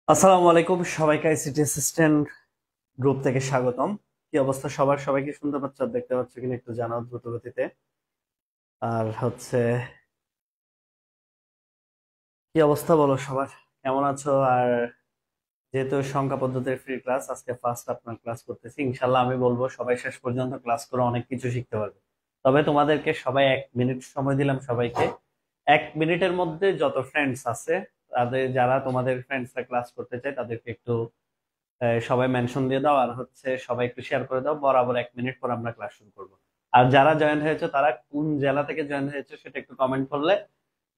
আসসালামু আলাইকুম সবাইকে আইসিটি অ্যাসিস্ট্যান্ট গ্রুপ থেকে স্বাগতম। কি অবস্থা সবার? সবাইকে শুনতে পাচ্ছ আর দেখতে পাচ্ছ কিনা একটু জানাও দ্রুত গতিতে। আর কি অবস্থা বলো সবার, কেমন আছো? আর যেহেতু সংখ্যা পদ্ধতির ফ্রি ক্লাস, আজকে ফার্স্ট আপনার ক্লাস করতেছি। ইনশাল্লাহ আমি বলবো সবাই শেষ পর্যন্ত ক্লাস করে অনেক কিছু শিখতে পারবে। তবে তোমাদেরকে সবাই 1 মিনিট সময় দিলাম সবাইকে। 1 মিনিটের মধ্যে যত ফ্রেন্ডস আছে তাদের, যারা তোমাদের ফ্রেন্ডসরা ক্লাস করতে চায় তাদেরকে একটু সবাই মেনশন দিয়ে দাও। আর সবাই একটু শেয়ার করে দাও। বরাবর 1 মিনিট পর আমরা ক্লাস শুরু করবো। আর যারা জয়েন হয়েছে তারা কোন জেলা থেকে জয়েন হয়েছে সেটা একটু কমেন্ট করলে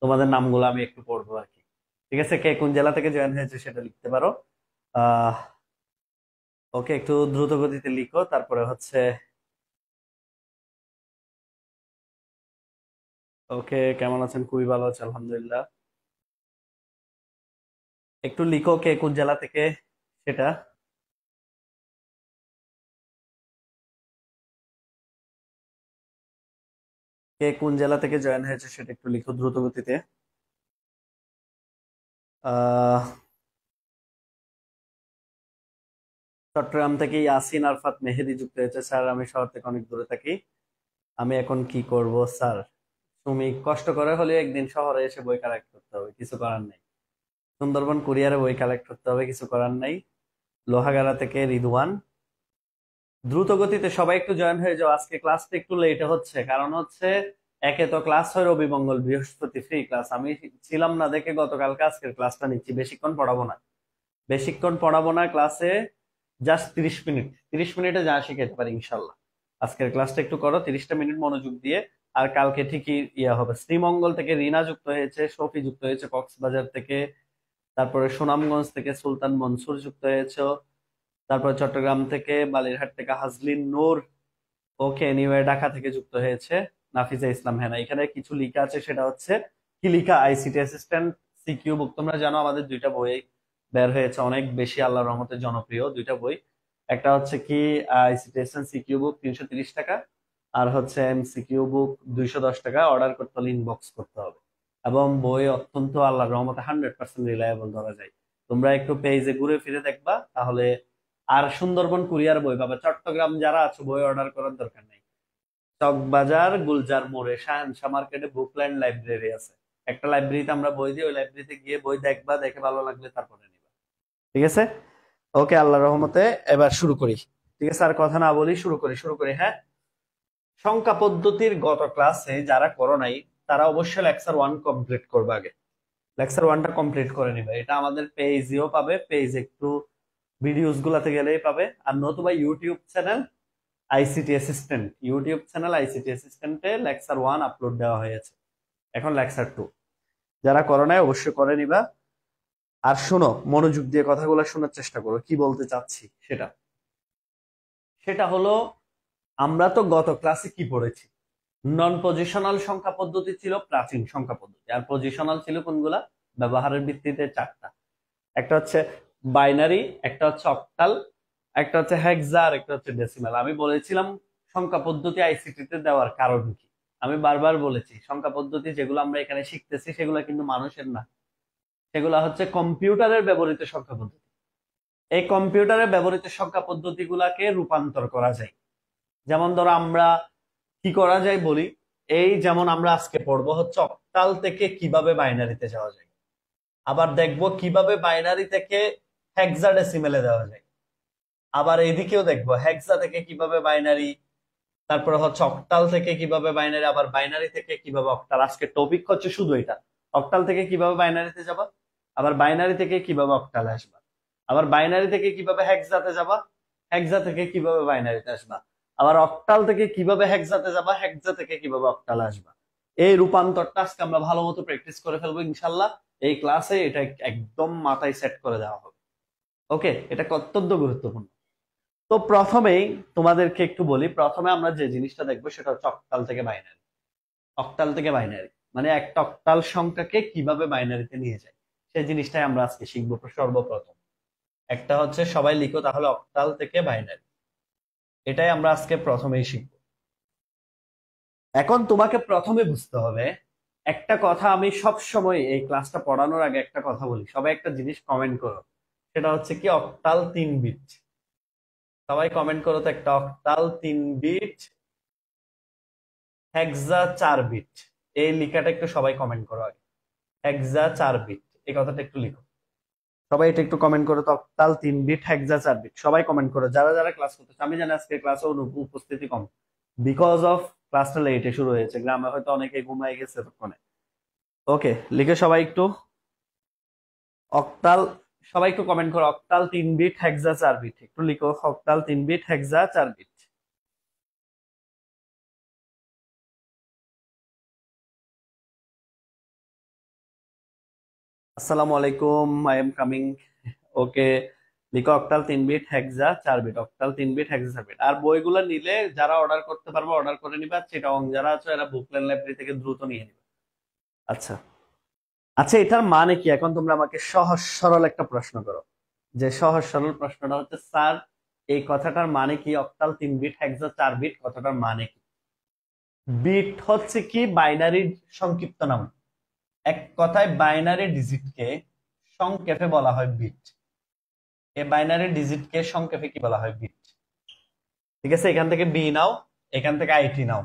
তোমাদের নামগুলো আমি একটু পড়বো আর কি। ঠিক আছে, কে কোন জেলা থেকে জয়েন হয়েছে সেটা লিখতে পারো। আহ ওকে, একটু দ্রুত গতিতে লিখো। তারপরে ওকে, কেমন আছেন? খুবই ভালো আছে আলহামদুলিল্লাহ। একটু লিখো কে কোন জেলা থেকে সেটা। কে কোন জেলা থেকে জয়েন হয়েছে সেটা একটু লিখো দ্রুত গতিতে। আহ চট্টগ্রাম থেকে ইয়াসিন আরফাত মেহেদি যুক্ত হয়েছে। স্যার, আমি শহর থেকে অনেক দূরে থাকি, আমি এখন কি করব স্যার? তুমি কষ্ট করে হলে একদিন শহরে এসে বই কালেক্ট করতে হবে, কিছু করার নেই। সুন্দরবন কুরিয়ারে বই কালেক্ট করতে হবে, কিছু করার নেই। লোহাগাড়া থেকে রিদওয়ান। দ্রুত গতিতে সবাই একটু জয়েন হয়ে যাও। আজকে ক্লাসটা একটু লেটে হচ্ছে, কারণ একে তো ক্লাস হয় রবি মঙ্গল বৃহস্পতি ফ্রি ক্লাস, আমি ছিলাম না দেখে গতকালকে আজকের ক্লাসটা নিচ্ছি। বেশিক্ষণ পড়াবো না, বেশিক্ষণ পড়াবো না ক্লাসে। জাস্ট 30 মিনিট, 30 মিনিটে যা শিখাতে পারি ইনশাল্লাহ। আজকের ক্লাসটা একটু করো 30টা মিনিট মনোযোগ দিয়ে। আর কালকে ঠিকই ইয়া হবে। শ্রীমঙ্গল থেকে রিনা যুক্ত হয়েছে, শফি যুক্ত হয়েছে কক্সবাজার থেকে। তারপরে সুনামগঞ্জ থেকে সুলতান মনসুর যুক্ত হয়েছে। তারপরে চট্টগ্রাম থেকে, বালিরহাট থেকে হাজলিন নূর। ওকে, এনিওয়ে ঢাকা থেকে যুক্ত হয়েছে নাফিজা ইসলাম হেনা। এখানে কিছু লিখা আছে, সেটা কি লিখা? আইসিটি অ্যাসিস্ট্যান্ট সিকিউ বুক। তোমরা জানো আমাদের 2টা বই বের হয়েছে, অনেক বেশি আল্লাহর রহমতে জনপ্রিয় 2টা বই। একটা কি আইসিটি অ্যাসিস্ট্যান্ট সিকিউ বুক 330 টাকা, আর এমসিকিউ বুক 210 টাকা। অর্ডার করতে হলে ইনবক্স করতে হবে। এবং বই অত্যন্ত আল্লাহর রহমতে 100% রিলায়েবল ধরা যায়। তোমরা একটু পেজে ঘুরে ফিরে দেখবা তাহলে। আর সুন্দরবন কুরিয়ার বই পাবে। চট্টগ্রাম যারা আছো বই অর্ডার করার দরকার নেই। চকবাজার গুলজার মোড়ে শাহেনশা মার্কেটে বুকল্যান্ড লাইব্রেরি আছে। একটা লাইব্রেরিতে আমরা বই দিই, ওই লাইব্রেরিতে গিয়ে বই দেখবা, দেখে ভালো লাগলে তারপরে নিবা। ঠিক আছে? ওকে, আল্লাহ রহমতে এবার শুরু করি। ঠিক আছে, আর কথা না বলি, শুরু করি হ্যাঁ। সংখ্যা পদ্ধতির গত ক্লাসে যারা করো নাই তারা অবশ্যই লেকচার 1 কমপ্লিট করবে আগে। লেকচার 1টা কমপ্লিট করে নিবে। এটা আমাদের পেজেও পাবে, পেজ একটু ভিডিওস গুলাতে গেলেই পাবে। আর নতুবা ইউটিউব চ্যানেল আইসিটি অ্যাসিস্ট্যান্টে লেকচার 1 আপলোড দেওয়া হয়েছে। এখন লেকচার 2 যারা করো নাই অবশ্যই করে নিবা। আর শোনো, মনোযোগ দিয়ে কথাগুলো শোনার চেষ্টা করো, কি বলতে চাচ্ছি সেটা। সেটা হলো, আমরা তো গত ক্লাসে কি পড়েছি? নন পজিশনাল সংখ্যা পদ্ধতি ছিল প্রাচীন সংখ্যা পদ্ধতি, আর পজিশনাল ছিল কোনগুলা? ব্যবহারের ভিত্তিতে 4টা। একটা বাইনারি, একটা অক্টাল, একটা হেক্সা, আর একটা ডেসিমাল। আমি বলেছিলাম সংখ্যা পদ্ধতি আইসিটি তে দেওয়ার কারণ কি। আমি বারবার বলেছি সংখ্যা পদ্ধতি যেগুলো আমরা এখানে শিখতেছি সেগুলো কিন্তু মানুষের না, সেগুলো কম্পিউটারের ব্যবহৃত সংখ্যা পদ্ধতি। এই কম্পিউটারে ব্যবহৃত সংখ্যা পদ্ধতি গুলাকে রূপান্তর করা যায়। যেমন ধরো আমরা কি করা যায় বলি। এই যেমন আমরা আজকে পড়বো অক্টাল থেকে কিভাবে বাইনারিতে যাওয়া যায়। আবার দেখবো কিভাবে বাইনারি থেকে হেক্সাডেসিমেলে দেওয়া যায়। আবার এদিকেও দেখবো হেক্সা থেকে কিভাবে বাইনারি, তারপরে অক্টাল থেকে কিভাবে বাইনারি, আবার বাইনারি থেকে কিভাবে অক্টাল। আজকে টপিক শুধু এটা, অক্টাল থেকে কিভাবে বাইনারিতে যাবা, আবার বাইনারি থেকে কিভাবে অক্টালে আসবা, আবার বাইনারি থেকে কিভাবে হেক্সাতে যাবা, হেক্সা থেকে কিভাবে বাইনারিতে আসবা, আবার অক্টাল থেকে কিভাবে হেক্সাতে যাবা, হেক্সা থেকে কিভাবে অক্টালে আসবা। এই রূপান্তরটা আজকে আমরা ভালো মতো প্র্যাকটিস করে ফেলবো ইনশাল্লাহ। এই ক্লাসে এটা একদম মাথায় সেট করে দেওয়া হবে। ওকে, এটা অত্যন্ত গুরুত্বপূর্ণ। তো প্রথমেই তোমাদেরকে একটু বলি, প্রথমে আমরা যে জিনিসটা দেখবো সেটা অক্টাল থেকে বাইনারি। অক্টাল থেকে বাইনারি মানে একটা অক্টাল সংখ্যাকে কিভাবে বাইনারিতে নিয়ে যায়, সেই জিনিসটাই আমরা আজকে শিখবো সর্বপ্রথম। একটা সবাই লিখো তাহলে, অক্টাল থেকে বাইনারি। এটাই আমরা আজকে প্রথমেই শিখবো। এখন তোমাকে প্রথমে বুঝতে হবে একটা কথা। আমি সব সময় এই ক্লাসটা পড়ানোর আগে একটা কথা বলি, সবাই একটা জিনিস কমেন্ট করো। সেটা হচ্ছে কি অক্টাল 3 বিট। সবাই কমেন্ট করো তো একটা, অক্টাল 3 বিট, হেক্সা 4 বিট। এই লেখাটা একটু সবাই কমেন্ট করো আগে, হেক্সা 4 বিট এই কথাটা একটু লিখো। সবাই এটা একটু কমেন্ট করো তো, অক্টাল 3 বিট হেক্সা 4 বিট। সবাই কমেন্ট করো যারা যারা ক্লাস করতেছে। আমি জানি আজকে ক্লাসে উপস্থিতি কম, বিকজ অফ ক্লাসটা লেটে শুরু হয়েছে, গ্রামে হয়তো অনেকে ঘুমাই গেছে ততক্ষণে। ওকে, লিখে সবাই একটু অক্টাল, সবাই একটু কমেন্ট করো অক্টাল 3 বিট হেক্সা 4 বিট, একটু লিখো অক্টাল 3 বিট হেক্সা 4 বিট। আসসালামু আলাইকুম, আই এম কামিং। ওকে, লিখো octal 3 bit hexa 4 bit, octal 3 bit hexa 4 bit. আর বইগুলো নিলে যারা অর্ডার করতে পারবে অর্ডার করে নিবা, চিটাগং যারা আছে এরা বুকলেট লাইব্রেরি থেকে দ্রুত নিয়ে নিবে। আচ্ছা আচ্ছা, এটার মানে কি এখন তোমরা আমাকে সহজ সরল একটা প্রশ্ন করো। যে সহজ সরল প্রশ্নটা হচ্ছে, স্যার এই কথাটার মানে কি, অক্টাল 3 বিট হেক্সা 4 বিট কথাটার মানে কি? বিট হচ্ছে কি বাইনারি সংক্ষিপ্ত নাম। এক কথায় বাইনারি ডিজিটকে সংক্ষেপে বলা হয় বিট। এই বাইনারি ডিজিটকে সংক্ষেপে কি বলা হয়? বিট। ঠিক আছে, এখান থেকে বি নাও, এখান থেকে আইটি নাও,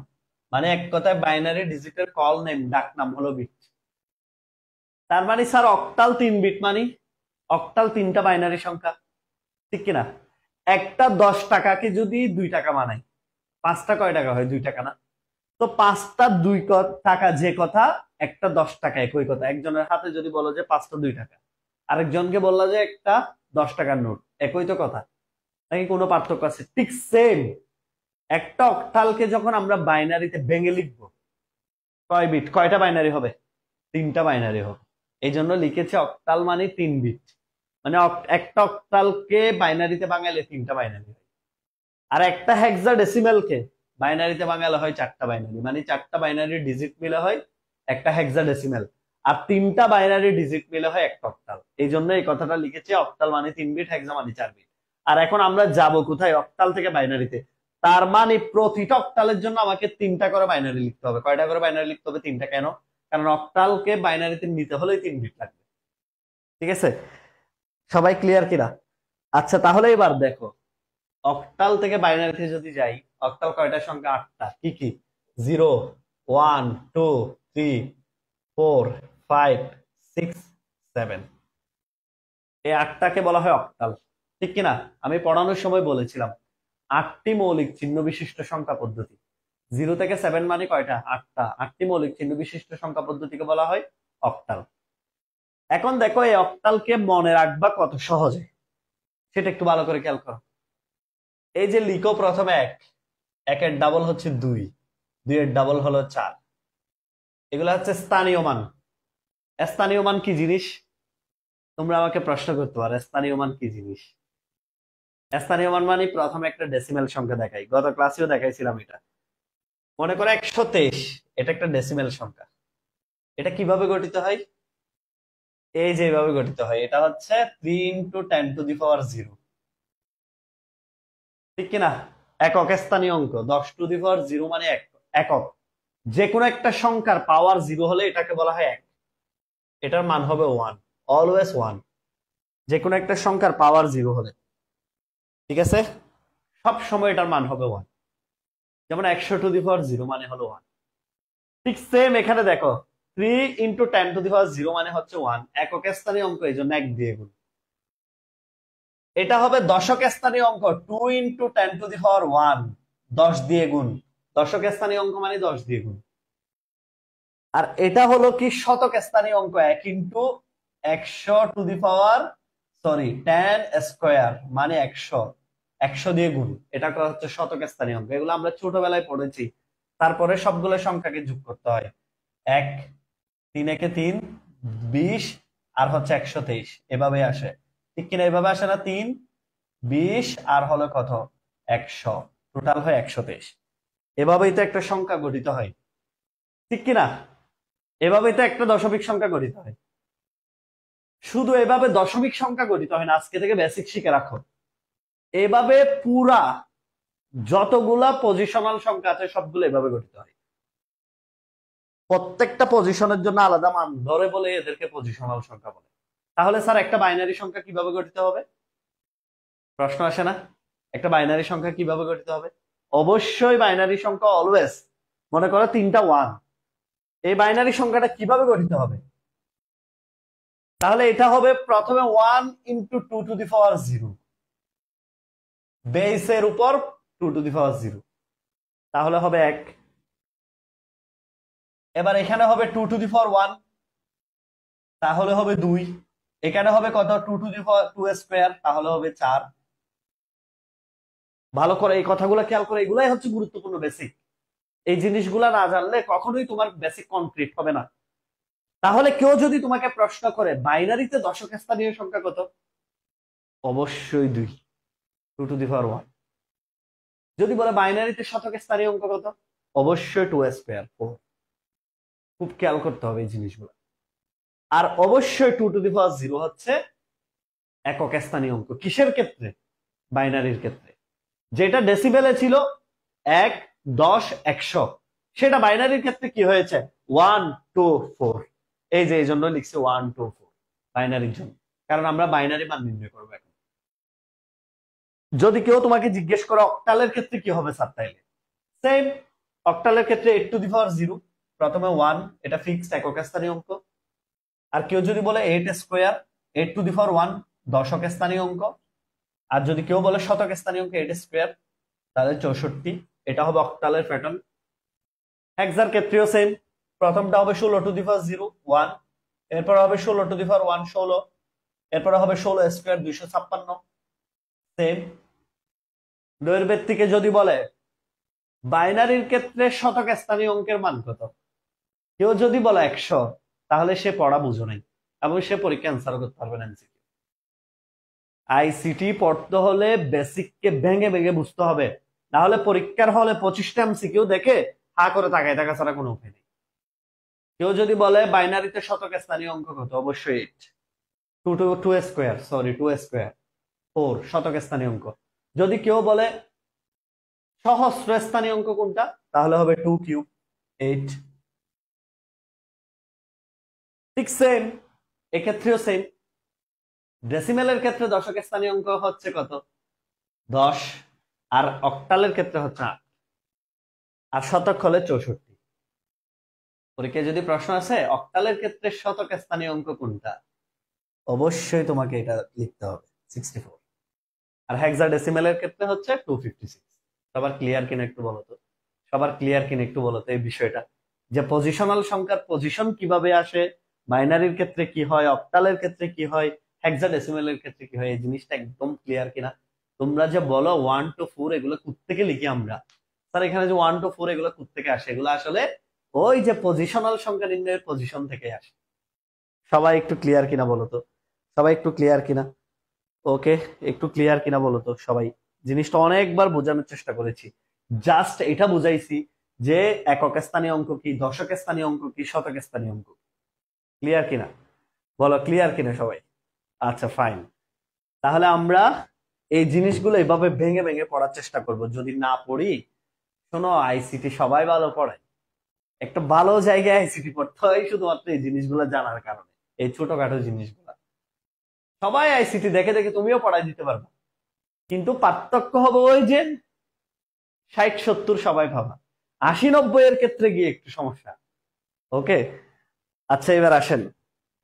মানে এক কথায় বাইনারি ডিজিটের কল নেম, ডাক নাম হলো বিট। তার মানে স্যার অক্টাল 3 বিট মানে অক্টাল 3টা বাইনারি সংখ্যা, ঠিক কিনা? একটা 10 টাকাকে যদি 2 টাকা বানাই, 5টা কয় টাকা হয়? 2 টাকা না? তো 5টা 2 টাকা যে কথা, একটা 10 টাকা একই কথা। একজনের হাতে যদি বলো যে 5টা 2 টাকা, আরেকজনকে বললা যে একটা 10 টাকার নোট, একই তো কথা, নাকি কোনো পার্থক্য আছে? ঠিক সেম, একটা অক্টালকে যখন আমরা বাইনারিতে ভেঙে লিখবো, কয় বিট, কয়টা বাইনারি হবে? 3টা বাইনারি হবে। এই জন্য লিখেছে অক্টাল মানে 3 বিট। মানে একটা অক্টালকে বাইনারিতে ভাঙালে 3টা বাইনারি হয়। আর একটা হেক্সাডেসিমালকে বাইনারিতে ভাঙালে হয় 4টা বাইনারি, মানে 4টা বাইনারি ডিজিট মিলে হয় একটা হেক্সাডেসিমাল। আর 3টা বাইনারি ডিজিট মিলে হয় একটা অক্টাল। এই জন্য এই কথাটা লিখেছে অক্টাল মানে 3 বিট, হেক্সা মানে 4 বিট। আর এখন আমরা যাব কোথায়? অক্টাল থেকে বাইনারিতে। তার মানে প্রতিটা অক্টালের জন্য আমাকে 3টা করে বাইনারি লিখতে হবে। কয়টা করে বাইনারি লিখতে হবে? 3টা। কেন? কারণ অক্টালকে বাইনারিতে নিতে হলেই 3 বিট লাগবে। ঠিক আছে, সবাই ক্লিয়ার কিনা? আচ্ছা, তাহলে এবার দেখো, অক্টাল থেকে বাইনারিতে যদি যাই, অক্টাল কয়টা সংখ্যা? 8টা। কি কি? 0, 1, 2, 3, 4, 5, 6, 7। এই 8টাকে বলা হয় অক্টাল, ঠিক কিনা? আমি পড়ানোর সময় বলেছিলাম 8টি মৌলিক চিহ্ন বিশিষ্ট সংখ্যা পদ্ধতি। 0 থেকে 7 মানে কয়টা? 8টা। 8টি মৌলিক চিহ্ন বিশিষ্ট সংখ্যা পদ্ধতিকে বলা হয় অক্টাল। এখন দেখো এই অক্টালকে মনে রাখবা কত সহজে, সেটা একটু ভালো করে খেয়াল করো। এই যে লিখো প্রথমে 1, একের ডাবল হচ্ছে 2, 2 এর ডাবল হলো 4। এগুলো হচ্ছে স্থানীয় মান। স্থানীয় মান কি জিনিস? তোমরা আমাকে প্রশ্ন করতে পারো স্থানীয় মান কি জিনিস। স্থানীয় মান মানে প্রথমে একটা ডেসিমেল সংখ্যা দেখাই, গত ক্লাসেও দেখাইছিলাম এটা। মনে করো 123, এটা একটা ডেসিমেল সংখ্যা। এটা কিভাবে গঠিত হয়? এই যে এইভাবে গঠিত হয়। এটা হচ্ছে 3 ইন্টু 10⁻0, ঠিক কিনা? একক স্থানীয় অঙ্ক, 10⁻0 মানে একক। যে কোনো একটা সংখ্যার পাওয়ার 0 হলে এটাকে বলা হয় 1, এটার মান হবে 1, অলওয়েজ 1। যে কোনো একটা সংখ্যার পাওয়ার 0 হলে, ঠিক আছে, সব সময় এটার মান হবে 1। যেমন 100⁻0 মানে হলো 1। ঠিক সেম এখানে দেখো, 3 ইন্টু 10⁻0 মানে হচ্ছে 1, একক স্থানীয় অঙ্ক, এই জন্য 1 দিয়ে গুণ। এটা হবে দশক স্থানীয় অঙ্ক, 2 ইন্টু 10⁻1, 10 দিয়ে গুণ। দশক স্থানীয় অঙ্ক মানে 10 দিয়ে গুণ। আর এটা হলো কি শতক স্থানীয় অঙ্ক, 1 ইন্টু 10 স্কোয়ার মানে 100, 100 দিয়ে গুণ। এটা হচ্ছে শতক স্থানীয় অঙ্ক। এগুলো আমরা ছোটবেলায় পড়েছি। তারপরে সবগুলো সংখ্যাকে যোগ করতে হয়। 1, 3 একে 3, 20, আর হচ্ছে 123, এভাবে আসে, ঠিক কিনা? এভাবে আসে না? 3, 20 আর হলো কত? 100, টোটাল হয় 123। এভাবেই তো একটা সংখ্যা গঠিত হয়, ঠিক কিনা? এভাবেই তো একটা দশমিক সংখ্যা গঠিত হয়। শুধু এভাবে দশমিক সংখ্যা গঠিত হয় না, আজকে থেকে বেসিক শিখে রাখো। এভাবে পুরা যতগুলা পজিশনাল সংখ্যা আছে সবগুলো এভাবে গঠিত হয়। প্রত্যেকটা পজিশনের জন্য আলাদা মান ধরে বলে এদেরকে পজিশনাল সংখ্যা বলে। তাহলে স্যার একটা বাইনারি সংখ্যা কিভাবে গঠিত হবে? প্রশ্ন আসে না? একটা বাইনারি সংখ্যা কিভাবে গঠিত হবে? অবশ্যই বাইনারি সংখ্যা অলওয়েজ, মনে করো 3টা 1, এই বাইনারি সংখ্যাটা কিভাবে গঠিত হবে? তাহলে এটা হবে প্রথমে 1 ইন্টু 2 টু দি পাওয়ার 0, বেসের উপর 2 টু দি পাওয়ার 0, তাহলে হবে 1। এবার এখানে হবে 2 টু দি পাওয়ার 1, তাহলে হবে 2। এখানে হবে কত? 2 টু দি পাওয়ার 2 স্কোয়ার, তাহলে হবে 4। ভালো করে এই কথাগুলো খেয়াল করে, এগুলাই হচ্ছে গুরুত্বপূর্ণ বেসিক। এই জিনিসগুলা না জানলে কখনোই তোমার বেসিক কমপ্লিট হবে না। তাহলে কেউ যদি তোমাকে প্রশ্ন করে বাইনারিতে দশক স্থানীয় সংখ্যা কত, অবশ্যই 2, 2 টু দি পাওয়ার 1। যদি বলে বাইনারিতে শতক স্থানীয় অঙ্ক কত, অবশ্যই 2 স্কোয়ার 4। খুব খেয়াল করতে হবে এই জিনিসগুলো। আর অবশ্যই 2 টু দি পাওয়ার 0 হচ্ছে একক স্থানীয় অঙ্ক। কিসের ক্ষেত্রে? বাইনারির ক্ষেত্রে। যেটা ডেসিবেলে ছিল 1, 10, 100, সেটা বাইনারির ক্ষেত্রে কি হয়েছে? 1, 2, 4। এই যে এই জন্য লিখছি 1, 2, 4 বাইনারির জন্য, কারণ আমরা বাইনারি মান নির্ণয় করবো এখন। যদি কেউ তোমাকে জিজ্ঞেস করে অক্টালের ক্ষেত্রে কি হবে স্যার, তাইলে সেম। অক্টালের ক্ষেত্রে 8 টু দি পাওয়ার 0, প্রথমে 1, এটা ফিক্সড একক স্থানীয় অঙ্ক। আর কেউ যদি বলে 8 স্কোয়ার, 8 টু দি পাওয়ার 1 দশক স্থানীয় অঙ্ক। আর যদি কেউ বলে শতক স্থানীয় অঙ্ক 8 স্কোয়ার, তাহলে 64, এটা হবে অক্টালের প্যাটার্ন। হেক্সার ক্ষেত্রেও সেম, প্রথমটা হবে 16 টু দি পাওয়ার 0 1, এরপর হবে 16 টু দি পাওয়ার 1 16, এরপর হবে 16 স্কোয়ার 256, সেম। দৈর্ঘ্যের যদি বলে বাইনারির ক্ষেত্রে শতক স্থানীয় অঙ্কের মান কত, কেউ যদি বলে 100, তাহলে সে পড়া বুঝো নাই এবং সে পরীক্ষা অ্যান্সার করতে পারবে না। আইসিটি পড়তে হলে বেসিককে ভেঙে ভেঙে বুঝতে হবে, না হলে পরীক্ষার হলে 25টা এমসিকিউ দেখে হা করে তাকায় থাকা ছাড়া কোনো উপায় নেই। কেউ যদি বলে বাইনারিতে শতক স্থানীয় অঙ্ক কত, অবশ্যই 8, 2 স্কোয়ার 4 শতক স্থানীয় অঙ্ক। যদি কেউ বলে সহস্র স্থানীয় অঙ্ক কোনটা, তাহলে হবে 2 কিউব 8। ঠিক সেম, এক্ষেত্রেও সেম। ডেসিমেলের ক্ষেত্রে দশক স্থানীয় অঙ্ক হচ্ছে কত? 10, আর অক্টালের ক্ষেত্রে হচ্ছে 8, আর শতক হলে 64। পরীক্ষায় যদি প্রশ্ন আসে অক্টালের ক্ষেত্রে শতক স্থানীয় অঙ্ক কোনটা, অবশ্যই তোমাকে এটা লিখতে হবে 64। আর হেক্সাডেসিমেলের ক্ষেত্রে হচ্ছে 256। সবার ক্লিয়ার কিনা একটু বলো তো, সবার ক্লিয়ার কিনা একটু বলো তো এই বিষয়টা, যে পজিশনাল সংখ্যার পজিশন কিভাবে আসে, বাইনারির ক্ষেত্রে কি হয়, অক্টালের ক্ষেত্রে কি হয়, হেক্সাডেসিমেলের ক্ষেত্রে কি হয়, এই জিনিসটা একদম ক্লিয়ার কিনা। তোমরা যে বলো 1 to 4 এগুলো কোত্থেকে লিখি আমরা, স্যার এখানে যে 1 to 4 এগুলো কোত্থেকে আসে, এগুলো আসলে ওই যে পজিশনাল সংখ্যা নির্ণয়ের পজিশন থেকে আসে। সবাই একটু ক্লিয়ার কিনা বলো তো, সবাই একটু ক্লিয়ার কিনা? ওকে, একটু ক্লিয়ার কিনা বলো তো সবাই। জিনিসটা অনেকবার বোঝানোর চেষ্টা করেছি, জাস্ট এটা বুঝাইছি যে একক স্থানীয় অঙ্ক কি, দশক স্থানীয় অঙ্ক কি, শতক স্থানীয় অঙ্ক। ক্লিয়ার কিনা বলো, ক্লিয়ার কিনা সবাই? আচ্ছা ফাইন। তাহলে আমরা এই জিনিসগুলো এভাবে ভেঙে ভেঙে পড়ার চেষ্টা করব। যদি না পড়ি, শোনো আইসিটি সবাই ভালো পড়ায়, একটা ভালো জায়গায় আইসিটি পড়তে হয় শুধুমাত্র এই জিনিসগুলো জানার কারণে, এই ছোটখাটো জিনিসগুলো। সবাই আইসিটি দেখে দেখে তুমিও পড়াই দিতে পারবে, কিন্তু পার্থক্য হবে ওই যে 60 70 সবাই ভাবা, 80 90 এর ক্ষেত্রে গিয়ে একটু সমস্যা। ওকে, আচ্ছা এবার আসেন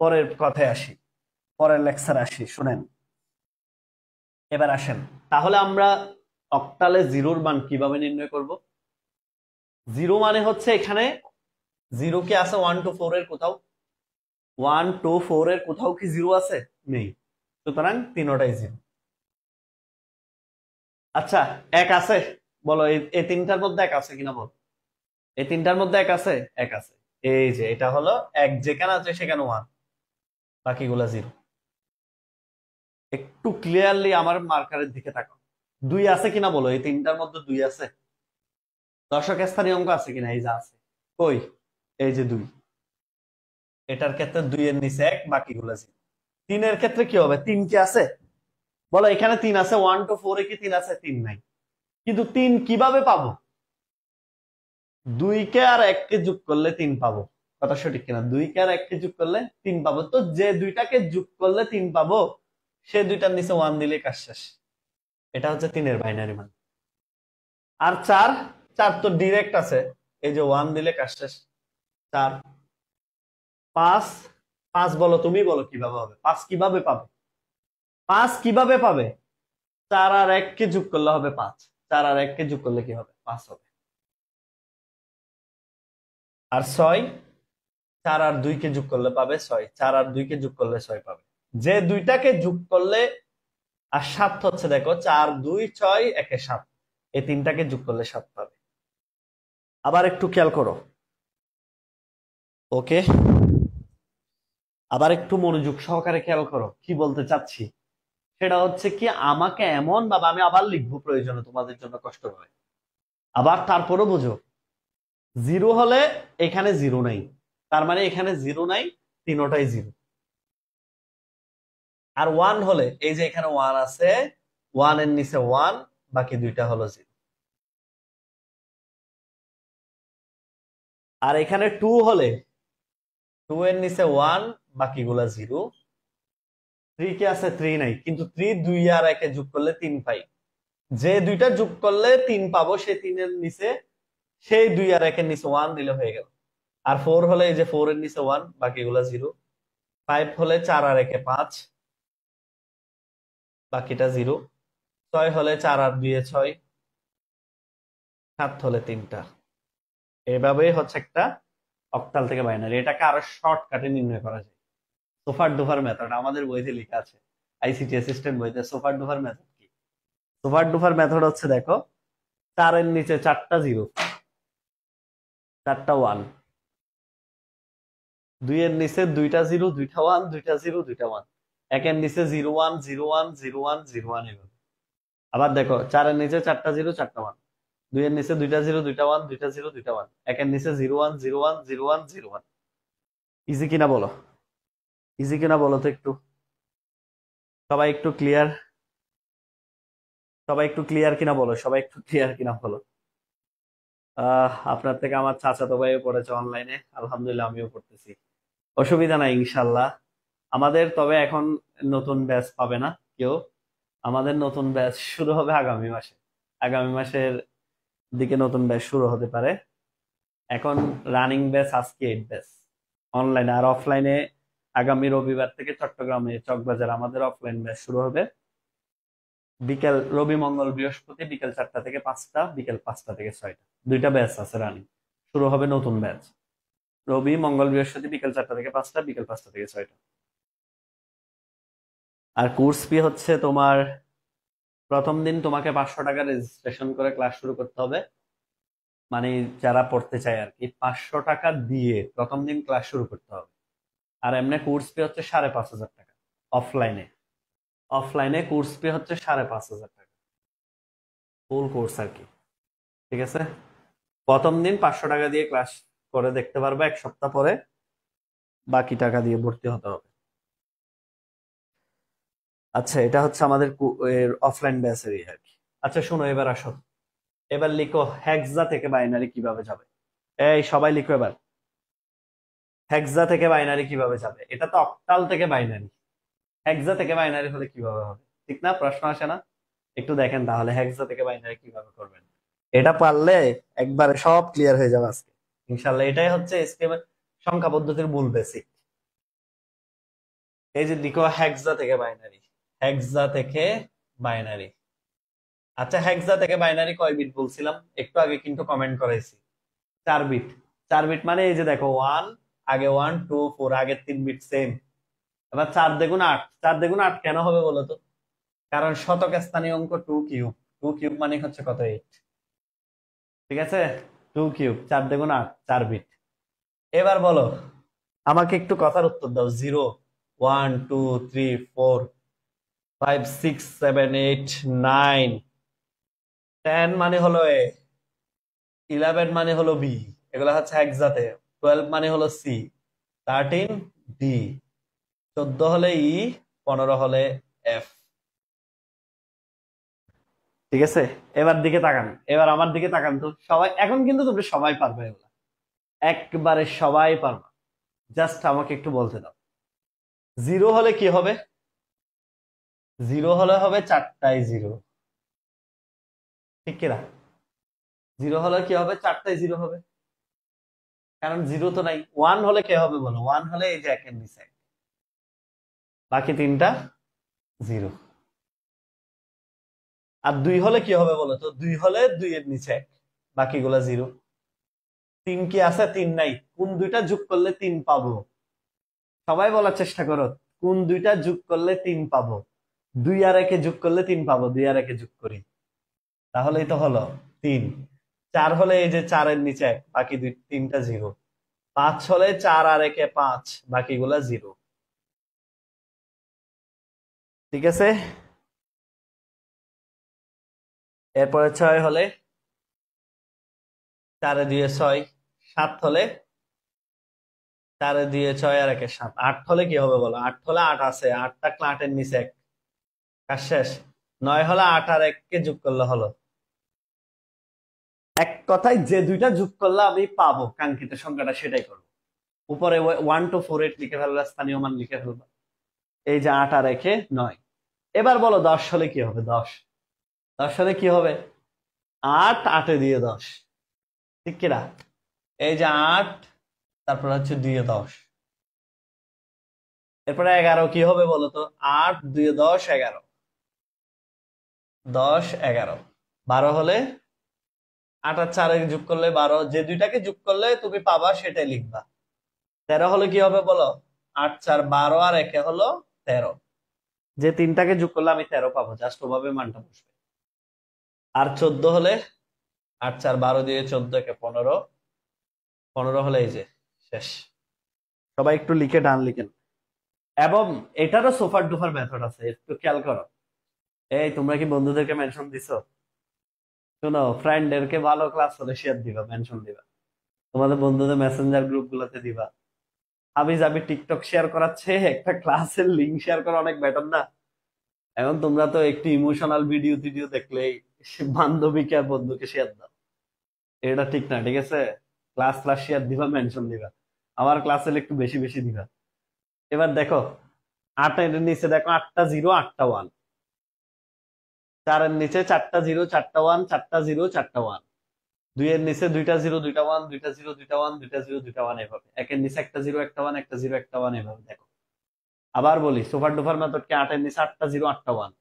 পরের কথায় আসি, পরের লেকচার আসি, শুনেন। এবার আসেন, তাহলে আমরা অক্টালে জিরোর মান কিভাবে নির্ণয় করব? জিরো মানে হচ্ছে এখানে জিরো কি আছে 1 to 4 এর কোথাও? 1 to 4 এর কোথাও কি জিরো আছে? নেই, সুতরাং তিনটাই জিরো। আচ্ছা, এক আছে? বলো এই তিনটার মধ্যে এক আছে কিনা বল, এই তিনটার মধ্যে এক আছে? এক আছে। এই যে এটা হলো এক, যেখানে আছে সেখানে 1, বাকিগুলা জিরো। একটু ক্লিয়ারলি আমার মার্কারের দিকে তাকাও, 2 আছে কিনা বলো, এই তিনটার মধ্যে 2 আছে? দশক স্থানীয় অঙ্ক আছে কিনা? এই যে আছে, কই? এই যে 2, এটার ক্ষেত্রে 2 এর নিচে 1, বাকিগুলা জিরো। 3 এর ক্ষেত্রে কি হবে? 3 কি আছে বলো, এখানে 3 আছে, 1 to 4 এ কি 3 আছে? 3 নাই। কিন্তু 3 কিভাবে পাবো? 2 কে আর 1 কে যোগ করলে 3 পাবো, কথা সঠিক কিনা? 2 কে আর 1 কে যোগ করলে 3 পাবো। তো যে দুইটাকে যোগ করলে 3 পাবো, সে দুইটার নিচে 1 দিলে কাজ শেষ। এটা হচ্ছে 3 এর বাইনারি মান। আর 4, 4 তো ডিরেক্ট আছে, এই যে 1 দিলে কাজ শেষ। 4, 5, 5 বলো, তুমি বলো কিভাবে হবে? 5 কিভাবে পাবে? 5 কিভাবে পাবে? 4 আর 1 কে যোগ করলে হবে 5। 4 আর 1 কে যোগ করলে কি হবে? 5 হবে। আর 6, 4 আর 2 কে যোগ করলে পাবে 6। 4 আর 2 কে যোগ করলে 6 পাবে। যে দুইটাকে যোগ করলে, আর 7 হচ্ছে দেখো, 4, 2, 6, 1 এ 7, এই তিনটাকে যোগ করলে 7 পাবে। আবার একটু খেয়াল করো, ওকে? আবার একটু মনোযোগ সহকারে খেয়াল করো কি বলতে চাচ্ছি। সেটা হচ্ছে কি, আমাকে এমন ভাবে, আমি আবার লিখবো প্রয়োজনে তোমাদের জন্য কষ্ট হবে, আবার তারপরও বুঝো। 0 হলে এখানে 0 নাই, তার মানে এখানে 0 নাই, তিনোটাই 0। আর 1 হলে, এই যে এখানে 1 আছে, 1 এর নিচে 1, বাকি দুইটা হলো 0। আর এখানে 2 হলে, 2 এর নিচে 1, বাকিগুলা 0। 3 কি আছে? 3 নাই, কিন্তু 3 2 আর 1 এ যোগ করলে 3 পাই। যে দুইটা যোগ করলে 3 পাবো, সেই 3 এর নিচে, সেই 2 আর 1 এর নিচে 1 দিলে হয়ে গেল। আর 4 হলে, এই যে 4 এর নিচে 1, বাকিগুলা 0। 5 হলে 4 আর 1 এ 5, বাকিটা 0। 6 হলে 4 আর 2 এ 6, 7 হলে 3টা। এভাবেই হচ্ছে একটা অক্টাল থেকে বাইনারি। এটাকে আরো শর্টকাটে নির্ণয় করা যায়। সোফার ডুফার মেথড আমাদের বইতে লেখা আছে, আইসিটি অ্যাসিস্ট্যান্ট বইতে। সোফার ডুফার মেথড কি? সোফার ডুফার মেথড হচ্ছে দেখো, 4 এর নিচে 4টা 0, 4টা 1, 2 এর নিচে 2টা 0, 2টা 1, 2টা 0, 2টা 1, 1 এর নিচে 0 1 0 1 0 1 0 1, এভাবে। আবার দেখো, 4 এর নিচে 4টা 0, 4টা 1, 2 এর নিচে 2টা 0, 2টা 1, 2টা 0, 2টা 1, 1 এর নিচে 0 1 0 1 0 1 0 1। ইজি কিনা বলো? ইজি কিনা বলো তো একটু? সবাই একটু ক্লিয়ার? সবাই একটু ক্লিয়ার কিনা বলো? সবাই একটু ক্লিয়ার কিনা বলো? আপনার থেকে আমার চাচাতো ভাইও পড়েছে অনলাইনে, আলহামদুলিল্লাহ আমিও পড়তেছি। অসুবিধা নাই ইনশাল্লাহ। আমাদের তবে এখন নতুন ব্যাচ পাবে না কেউ। আমাদের নতুন ব্যাচ শুরু হবে আগামী মাসে। আগামী মাসের দিকে নতুন ব্যাচ শুরু হতে পারে। এখন রানিং ব্যাচ আজকে 8 ব্যাচ অনলাইনে। আর অফলাইনে আগামী রবিবার থেকে চট্টগ্রামে চকবাজার আমাদের অফলাইন ব্যাচ শুরু হবে। বিকেল, রবি মঙ্গল বৃহস্পতি বিকেল 4টা থেকে 5টা, বিকেল 5টা থেকে 6টা, দুইটা ব্যাচ আছে রানিং। শুরু হবে নতুন ব্যাচ রবি মঙ্গল বৃহস্পতি বিকেল 4টা থেকে 5টা, বিকেল 5টা থেকে 6টা। আর কোর্স ফি হচ্ছে তোমার, প্রথম দিন তোমাকে 500 টাকা রেজিস্ট্রেশন করে ক্লাস শুরু করতে হবে। মানে যারা পড়তে চায় আর কি, 500 টাকা দিয়ে প্রথম দিন ক্লাস শুরু করতে হবে। আর এমনি কোর্স ফি হচ্ছে 5,500 টাকা অফলাইনে। অফলাইনে কোর্স ফি হচ্ছে 5,500 টাকা, ফুল কোর্স আর কি। ঠিক আছে, প্রথম দিন 500 টাকা দিয়ে ক্লাস করে দেখতে পারবে, 1 সপ্তাহ পরে বাকি টাকা দিয়ে ভর্তি হতে হবে। আচ্ছা, এটা হচ্ছে আমাদের অফলাইন ব্যাচের আর কি। আচ্ছা শোনো, এবার আসো, এবার লিখো হেক্সা থেকে বাইনারি কিভাবে যাবে। এই সবাই লিখো এবার, হেক্সা থেকে বাইনারি কিভাবে যাবে। এটা তো অক্টাল থেকে বাইনারি, হেক্সা থেকে বাইনারি হলে কিভাবে হবে? ঠিক না? প্রশ্ন আসে না? একটু দেখেন তাহলে হেক্সা থেকে বাইনারি কিভাবে করবেন। এটা পারলে একবারে সব ক্লিয়ার হয়ে যাবে আজকে ইনশাল্লাহ। এটাই হচ্ছে এসকিউএল সংখ্যা পদ্ধতির মূল বেসিক। এই যে লিখো হেক্সা থেকে বাইনারি, হেক্সা থেকে বাইনারি। আচ্ছা, হেক্সা থেকে বাইনারি কয় বিট বলছিলাম একটু আগে কিন্তু কমেন্ট করাইছি? 4 বিট। 4 বিট মানে এই যে দেখো, 1 আগে 1 2 4, আগের 3 বিট সেম। এবার 4 দ্বিগুণ 8, 4 দ্বিগুণ 8 কেন হবে বলো তো? কারণ শতক স্থানীয় অঙ্ক 2 কিউব, 2 কিউব মানে হচ্ছে কত? 8। ঠিক আছে, 2 কিউব, 4 দ্বিগুণ 8, 4 বিট। এবার বলো, আমাকে একটু কথার উত্তর দাও। 0 1 2 3 4 5 6 7 8 9, 10 মানে হলো এ, 11 মানে হলো বি, এগুলো হচ্ছে হেক্সাতে। 12 মানে হলো সি, 13 ডি, 14 হলে ই, 15 হলে এফ। ঠিক আছে, এবার দিকে তাকান, এবার আমার দিকে তাকান তো সবাই। এখন কিন্তু তোমরা সবাই পারবে এগুলা, একবারে সবাই পারবে। জাস্ট আমাকে একটু বলতে দাও। জিরো হলে কি হবে? জিরো হলে হবে চারটায় জিরো, ঠিক কিনা? জিরো হলে কি হবে? চারটায় জিরো হবে, কারণ জিরো তো নাই। ওয়ান হলে কে হবে বলো? ওয়ান হলে এই যে একের নিচে এক, বাকি তিনটা জিরো। আর দুই হলে কি হবে বলো তো? দুই হলে দুইয়ের নিচে এক, বাকিগুলা জিরো। তিন কি আছে? তিন নাই। কোন দুইটা যোগ করলে তিন পাবো? সবাই বলার চেষ্টা করো, কোন দুইটা যোগ করলে তিন পাবো? দুই আর একে যোগ করলে তিন পাবো, দুই আর একে যোগ করি, তাহলেই তো হলো তিন। চার হলে এই যে চারের নিচে এক, বাকি দুই তিনটা জিরো। পাঁচ হলে চার আর একে পাঁচ, বাকিগুলা জিরো। ঠিক আছে। এরপরে ছয় হলে, চারে দুয়ে ছয়। সাত হলে, চারে দুয়ে ছয় আর একে সাত। আট হলে কি হবে বলো? আট হলে আট আছে, আটটা ক্লাটের নিচে এক, কাজ শেষ। নয় হলে আট আর এককে যোগ করলে হলো। এক কথায় যে দুইটা যোগ করলে আমি পাবো কাঙ্ক্ষিত সংখ্যাটা, সেটাই করবো। উপরে 1 to 4 8 লিখে ফেলবা, স্থানীয় মান লিখে ফেলবা। এই যে আট আর একে নয়। এবার বলো 10 হলে কি হবে? 10, 10 হলে কি হবে? আট, আটে দিয়ে 10, ঠিক কিনা? এই যে আট, তারপর হচ্ছে দুইয়ে 10। এরপরে 11 কি হবে বলো তো? আট, দুইয়ে 10, 11। 10, 11। 12 হলে, আট আর চারে যোগ করলে 12, যে দুইটাকে যোগ করলে তুমি পাবা সেটাই লিখবা। 13 হলে কি হবে বলো? আট, চার, 12 আর একে হলো 13, যে তিনটাকে যোগ করলে আমি 13 পাবো, জাস্ট ওভাবে মানটা বসবে। আর 14 হলে, আট, চার, 12 দিয়ে 14, একে 15, 15 হলে এই যে শেষ। সবাই একটু লিখে ডান লিখেন। এবং এটারও সোফার ডুফার মেথড আছে, একটু খেয়াল করো। এই তোমরা কি বন্ধুদেরকে মেনশন দিছো? শোনো, ফ্রেন্ডদেরকে ভালো ক্লাস হলে শেয়ার দিবা, মেনশন দিবা, তোমাদের বন্ধুদের মেসেঞ্জার গ্রুপ গুলোতে দিবা। হাবি জাবি টিকটক শেয়ার করাচ্ছে, একটা ক্লাসের লিঙ্ক শেয়ার করা অনেক বেটার না? এখন তোমরা তো একটু ইমোশনাল ভিডিও টিডিও দেখলেই বান্ধবীকে আর বন্ধুকে শেয়ার দাও, এটা ঠিক না, ঠিক আছে? ক্লাস ক্লাস শেয়ার দিবা, মেনশন দিবা, আমার ক্লাসে একটু বেশি বেশি দিবা। এবার দেখো, আটের নিচে দেখো, আটটা জিরো, আটটা ওয়ান। চারের নিচে চারটা জিরো, চারটা ওয়ান, চারটা জিরো, চারটা ওয়ান। দুইয়ের নিচে দুইটা জিরো, দুইটা ওয়ান, দুইটা জিরো, দুইটা ওয়ান, দুইটা জিরো, দুইটা ওয়ান, এভাবে। একের নিচে একটা জিরো, একটা ওয়ান, একটা জিরো, একটা ওয়ান, এভাবে দেখো। আবার বলি, সুপার ডুপার মেথড কি? আটের নিচে আটটা জিরো, আটটা ওয়ান।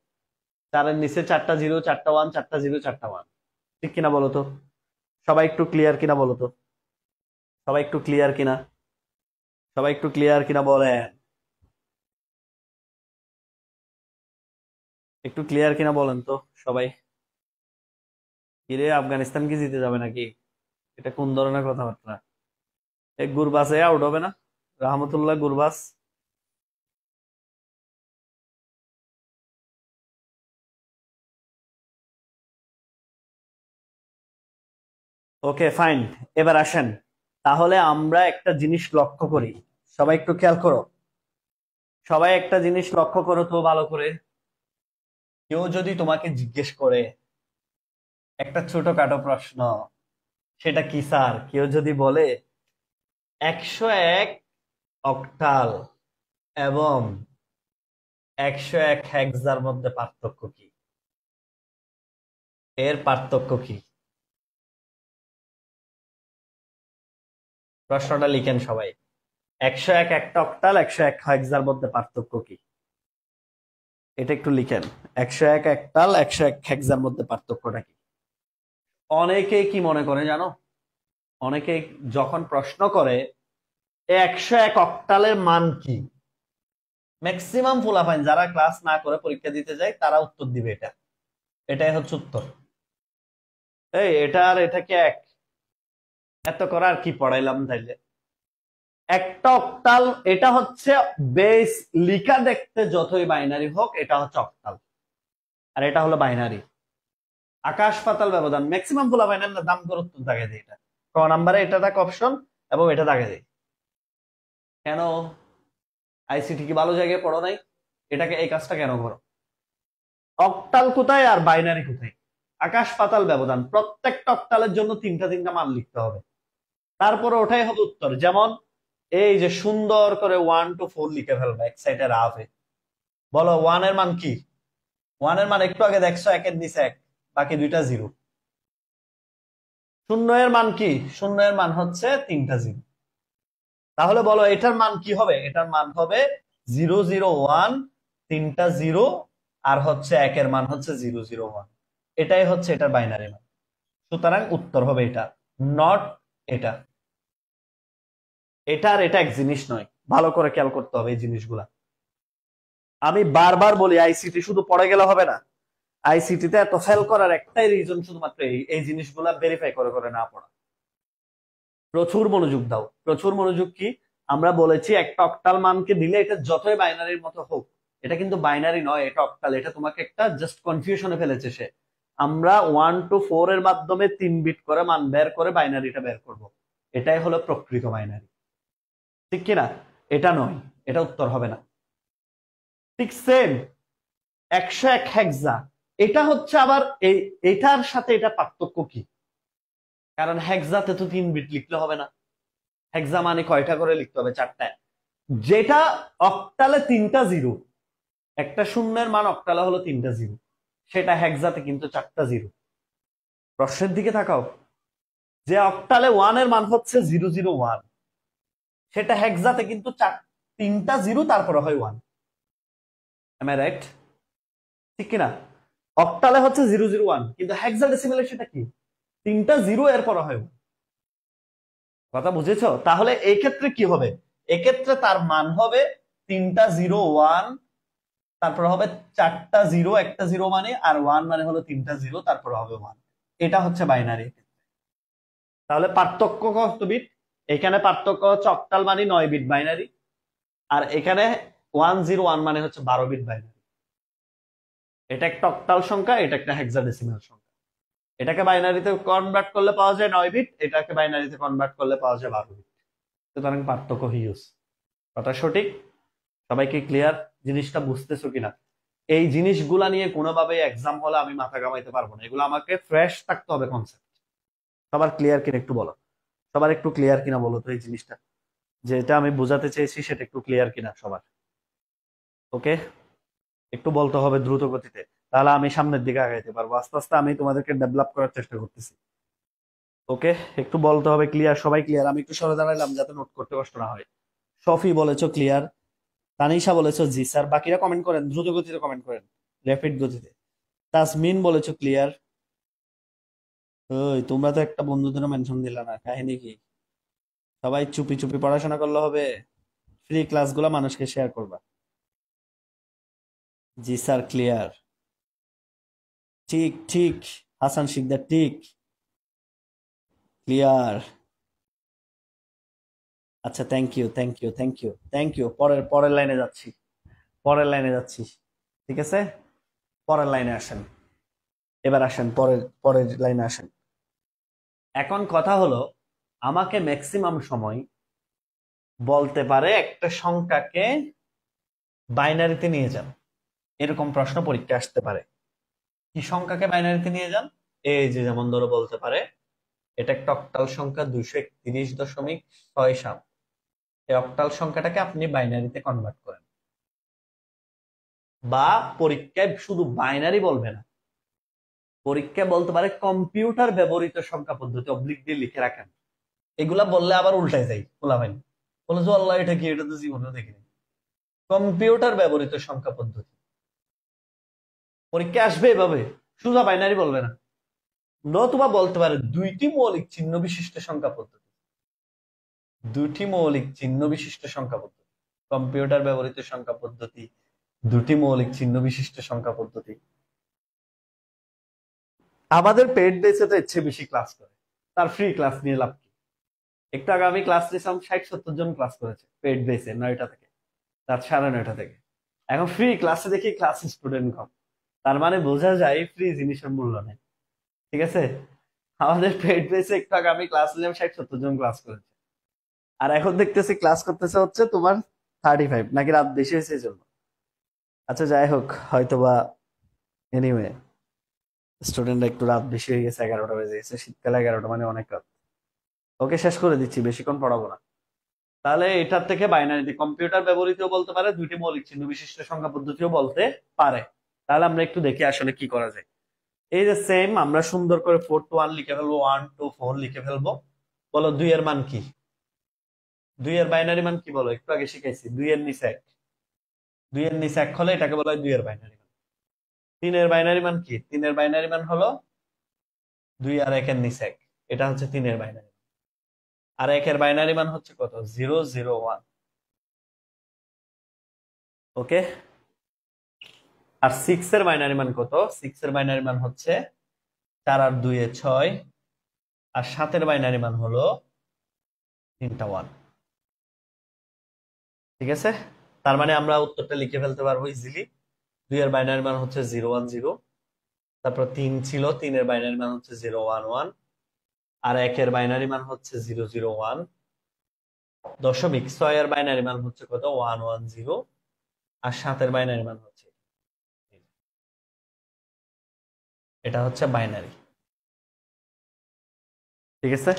চারের নিচে চারটা জিরো, চারটা ওয়ান, চারটা জিরো, চারটা ওয়ান। ঠিক কিনা বলো তো? সবাই একটু ক্লিয়ার কিনা বলো তো? সবাই একটু ক্লিয়ার কিনা? সবাই একটু ক্লিয়ার কিনা বলেন? একটু ক্লিয়ার কিনা বলেন তো সবাই। কিরে, আফগানিস্তান কি জিতে যাবে নাকি? এটা কোন ধরনের কথাবার্তা? এক গুরবাসে আউট হবে না? Rahmatullah Gurbaz. Okay fine. এবার আসেন, তাহলে আমরা একটা জিনিস লক্ষ্য করি। সবাই একটু খেয়াল করো। সবাই একটা জিনিস লক্ষ্য করো তো ভালো করে। কেউ যদি তোমাকে জিজ্ঞেস করে একটা ছোটখাটো প্রশ্ন, সেটা কি স্যার? কেউ যদি বলে 101 অক্টাল এবং 101 হেক্সার মধ্যে পার্থক্য কি? এর পার্থক্য কি? প্রশ্নটা লিখেন সবাই। 101 একটা অক্টাল, 101 হেক্সার মধ্যে পার্থক্য কি? এটা একটু লিখেন। 101 একটাল, 101 হেক্সার মধ্যে পার্থক্যটা কি? অনেকেই কি মনে করে জানো? অনেকে যখন প্রশ্ন করে 101 অক্টালের মান কি, ম্যাক্সিমাম ফুলাফাইন যারা ক্লাস না করে পরীক্ষা দিতে যায় তারা উত্তর দিবে এটা। এটাই হচ্ছে উত্তর। এই এটা আর এটা কি এক? এত করে আর কি পড়াইলাম তাইলে? একটা অক্টাল, এটা হচ্ছে বেস, লিখা দেখতে যতই বাইনারি হোক, এটা হচ্ছে অক্টাল, আর এটা হলো বাইনারি। আকাশ পাতাল ব্যবধান। ম্যাক্সিমাম ফুলাফাইনের দাম করে উত্তর দাগে দেয় এটা। ক নাম্বারে এটা থাকে অপশন, এবং এটা দাগে দেয়। কেন? আইসিটি কি ভালো জায়গায় পড়ো নাই? এটাকে, এই কাজটা কেন করো? অক্টাল কোথায় আর বাইনারি কোথায়? আকাশ পাতাল ব্যবধান। প্রত্যেকটা অক্টালের জন্য তিনটা তিনটা মান লিখতে হবে, তারপরে ওটাই হবে উত্তর। যেমন এই যে সুন্দর করে 1 to 4 লিখে ফেলবে এক সাইডে রাফে। বলো 1 এর মান কি? 1 এর মান একটু আগে দেখছো একের নিচে 1, বাকি দুইটা 0। 0 এর মান কি? 0 এর মান হচ্ছে 3টা 0। তাহলে বলো এটার মান কি হবে? এটার মান হবে 0 0 1, 3টা 0, আর হচ্ছে 1 এর মান হচ্ছে 0 0 1। এটাই হচ্ছে এটার বাইনারি মান। সুতরাং উত্তর হবে এটা, নট এটা। এটা আর এটা এক জিনিস নয়, ভালো করে খেয়াল করতে হবে এই জিনিসগুলা। আমি বারবার বলি আইসিটি শুধু পড়ে গেলে হবে না। আইসিটি তে এত ফেল করার একটাই রিজন শুধুমাত্র এই জিনিসগুলা ভেরিফাই করে করে না পড়া। প্রচুর মনোযোগ দাও, প্রচুর মনোযোগ। কি আমরা বলেছি, একটা অক্টাল মানকে দিলে এটা যতই বাইনারির মতো হোক, এটা কিন্তু বাইনারি নয়, এটা অক্টাল। এটা তোমাকে একটা জাস্ট কনফিউশনে ফেলেছে সে। আমরা 1 to 4 এর মাধ্যমে 3 বিট করে মান বের করে বাইনারিটা বের করব। এটাই হলো প্রকৃত বাইনারি, ঠিক কিনা? এটা নয়, এটা উত্তর হবে না। ঠিক সেম 101 হেক্সা, এটা হচ্ছে আবার এটার সাথে এটা পার্থক্য কি? কারণ হেক্সাতে তো 3 বিট লিখলে হবে না, হেক্সা মানে কয়টা করে লিখতে হবে? 4টা। যেটা অক্টালে 3টা 0, একটা শূন্যের মান অক্টালে হলো 3টা 0, সেটা হেক্সাতে কিন্তু 4টা 0। প্রশ্নের দিকে তাকাও, যে অক্টালে 1 এর মান হচ্ছে 0 0 1, সেটা হেক্সাতে কিন্তু 3টা 0 তারপরে হয় 1। M I right? ঠিক কিনা? অক্টালে হচ্ছে 0 0 1, কিন্তু হেক্সাডেসিমেলে সেটা কি? 3টা 0 এর পরে হয় 1। কথা বুঝেছো? তাহলে এই ক্ষেত্রে কি হবে? এক্ষেত্রে তার মান হবে 3টা 0 1, তারপর হবে 4টা 0, একটা 0 মানে, আর 1 মানে হলো 3টা 0 তারপর হবে 1। এটা হচ্ছে বাইনারি। তাহলে পার্থক্য কত বিট? এখানে পার্থক্য হচ্ছে অক্টাল মানে 9 বিট বাইনারি, আর এখানে 101 মানে হচ্ছে 12 বিট বাইনারি। এটা একটা অক্টাল সংখ্যা, এটা একটা হেক্সাডেসিমাল সংখ্যা। এটাকে বাইনারিতে কনভার্ট করলে পাওয়া যায় 9 বিট, এটাকে বাইনারিতে কনভার্ট করলে পাওয়া যায় 12 বিট। সুতরাং পার্থক্য হিউজ। কথা সঠিক? সবাই কি ক্লিয়ার? জিনিসটা বুঝতেছো কিনা? এই জিনিসগুলা নিয়ে কোনোভাবে এক্সাম হলে আমি মাথা ঘামাইতে পারবো না, এগুলো আমাকে ফ্রেশ থাকতে হবে কনসেপ্ট। সবার ক্লিয়ার কিনা একটু বলো, সবার একটু ক্লিয়ার কিনা বলো তো এই জিনিসটা, যেটা আমি বোঝাতে চেয়েছি সেটা একটু ক্লিয়ার কিনা সবার? ওকে, একটু বলতে হবে দ্রুত গতিতে, তাহলে আমি সামনের দিকে আগাইতে পারবো। আস্তে আস্তে আমি তোমাদেরকে ডেভেলপ করার চেষ্টা করতেছি। ওকে, একটু বলতে হবে ক্লিয়ার, সবাই ক্লিয়ার? আমি একটু সরে দাঁড়াইলাম যাতে নোট করতে কষ্ট না হয়। শফি বলেছো ক্লিয়ার, তানিশা বলেছো জি স্যার, বাকিরা কমেন্ট করেন, দ্রুত গতিতে কমেন্ট করেন, র্যাপিড গতিতে। তাসমিন বলেছো ক্লিয়ার। ওই তোমরা তো একটা বন্ধুদের মেনশন দিলা না, কাহিনী কি? সবাই চুপি চুপি পড়াশোনা করলে হবে? ফ্রি ক্লাসগুলো মানুষকে শেয়ার করবা। জি স্যার ক্লিয়ার। ঠিক ঠিক, হাসান শিকদার ঠিক ক্লিয়ার। আচ্ছা, thank you thank you thank you thank you. পরের পরের লাইনে যাচ্ছি, পরের লাইনে যাচ্ছি। ঠিক আছে, পরের লাইনে আসেন, এবার আসেন পরের পরের লাইনে আসেন। এখন কথা হলো, আমাকে ম্যাক্সিমাম সময় বলতে পারে একটা সংখ্যাকে বাইনারিতে নিয়ে যান, এরকম প্রশ্ন পরীক্ষা আসতে পারে। কি সংখ্যাকে বাইনারিতে নিয়ে যান? এই যে যেমন ধরো বলতে পারে এটা একটা অক্টাল সংখ্যা 231.67, এই অক্টাল সংখ্যাটাকে আপনি বাইনারিতে কনভার্ট করেন। বা পরীক্ষায় শুধু বাইনারি বলবে না, পরীক্ষায় বলতে পারে কম্পিউটার ব্যবহৃত সংখ্যা পদ্ধতি অবলিক দিয়ে লিখে রাখেন। এগুলা বললে আবার উল্টায় যাই, বলা হয়নি, বলে যে আল্লাহ এটা কি, এটা তো জীবনেও দেখিনি। কম্পিউটার ব্যবহৃত সংখ্যা পদ্ধতি পরীক্ষা আসবে এভাবে, শুধু বাইনারি বলবে না। নতুবা বলতে পারে দুইটি মৌলিক চিহ্ন বিশিষ্ট সংখ্যা পদ্ধতি, দুটি মৌলিক চিহ্ন বিশিষ্ট সংখ্যা পদ্ধতি, কম্পিউটার ব্যবহৃত সংখ্যা পদ্ধতি, দুটি মৌলিক চিহ্ন বিশিষ্ট সংখ্যা পদ্ধতি। আমাদের পেড বেসে তো এর চেয়ে বেশি ক্লাস করে, তার ফ্রি ক্লাস নিয়ে লাভ কি? একটু আগে আমি ক্লাস নিয়েছিলাম, 60-70 জন ক্লাস করেছে পেড বেসে, 9টা থেকে রাত 9:30 থেকে। এখন ফ্রি ক্লাসে দেখি ক্লাস স্টুডেন্ট কম, তার মানে বোঝা যায় ফ্রি জিনিসের মূল্য নেই। ঠিক আছে, আমাদের পেড বেসে একটু আগে আমি ক্লাস নিলাম, 60-70 জন ক্লাস করেছে, আর এখন দেখতেছি ক্লাস করতেছে হচ্ছে তোমার 35, নাকি রাত বেশি হয়েছে এই জন্য। আচ্ছা যাই হোক, হয়তোবা এনিওয়ে, স্টুডেন্টরা একটু রাত বেশি হয়ে গেছে, 11টা বেজে গেছে, শীতকালে 11টা মানে অনেক রাত। ওকে, শেষ করে দিচ্ছি, বেশিক্ষণ পড়াবো না। তাহলে এটার থেকে বাইনারি কম্পিউটার ব্যবহৃত বলতে পারে, দুইটি মৌলিক চিহ্ন বিশিষ্ট সংখ্যা পদ্ধতিও বলতে পারে। তাহলে আমরা একটু দেখি আসলে কি করা যায়। এই যে সেম আমরা সুন্দর করে 4 to 1 লিখে ফেলবো, 1 2 4 লিখে ফেলবো। বলো 2 এর মান কি? 2 এর বাইনারি মান কি বলো? একটু আগে শিখাইছি, 2 এর নিচে 1। 2 এর নিচে 1 হলে এটাকে বলা হয় 2 এর বাইনারি মান। 3 এর বাইনারি মান কি? 3 এর বাইনারি মান হলো 2 আর 1 এর নিচে 1। এটা হচ্ছে 3 এর বাইনারি। আর 1 এর বাইনারি মান হচ্ছে কত? 0 0 1। ওকে। আর 6 এর বাইনারি মান কত? 6 এর বাইনারি মান হচ্ছে 4 আর 2 এ 6। আর 7 এর বাইনারি মান হলো 3টা 1। ঠিক আছে, তার মানে আমরা উত্তরটা লিখে ফেলতে পারবো ইজিলি। 2 এর বাইনারি মান হচ্ছে 0 1 0। তারপর 3 ছিল, 3 এর বাইনারি মান হচ্ছে 0 1 1। আর 1 এর বাইনারি মান হচ্ছে 0 0 1। দশমিক 6 এর বাইনারি মান হচ্ছে কত? 1 1 0। আর 7 এর বাইনারি মান হচ্ছে, এটা হচ্ছে বাইনারি। ঠিক আছে,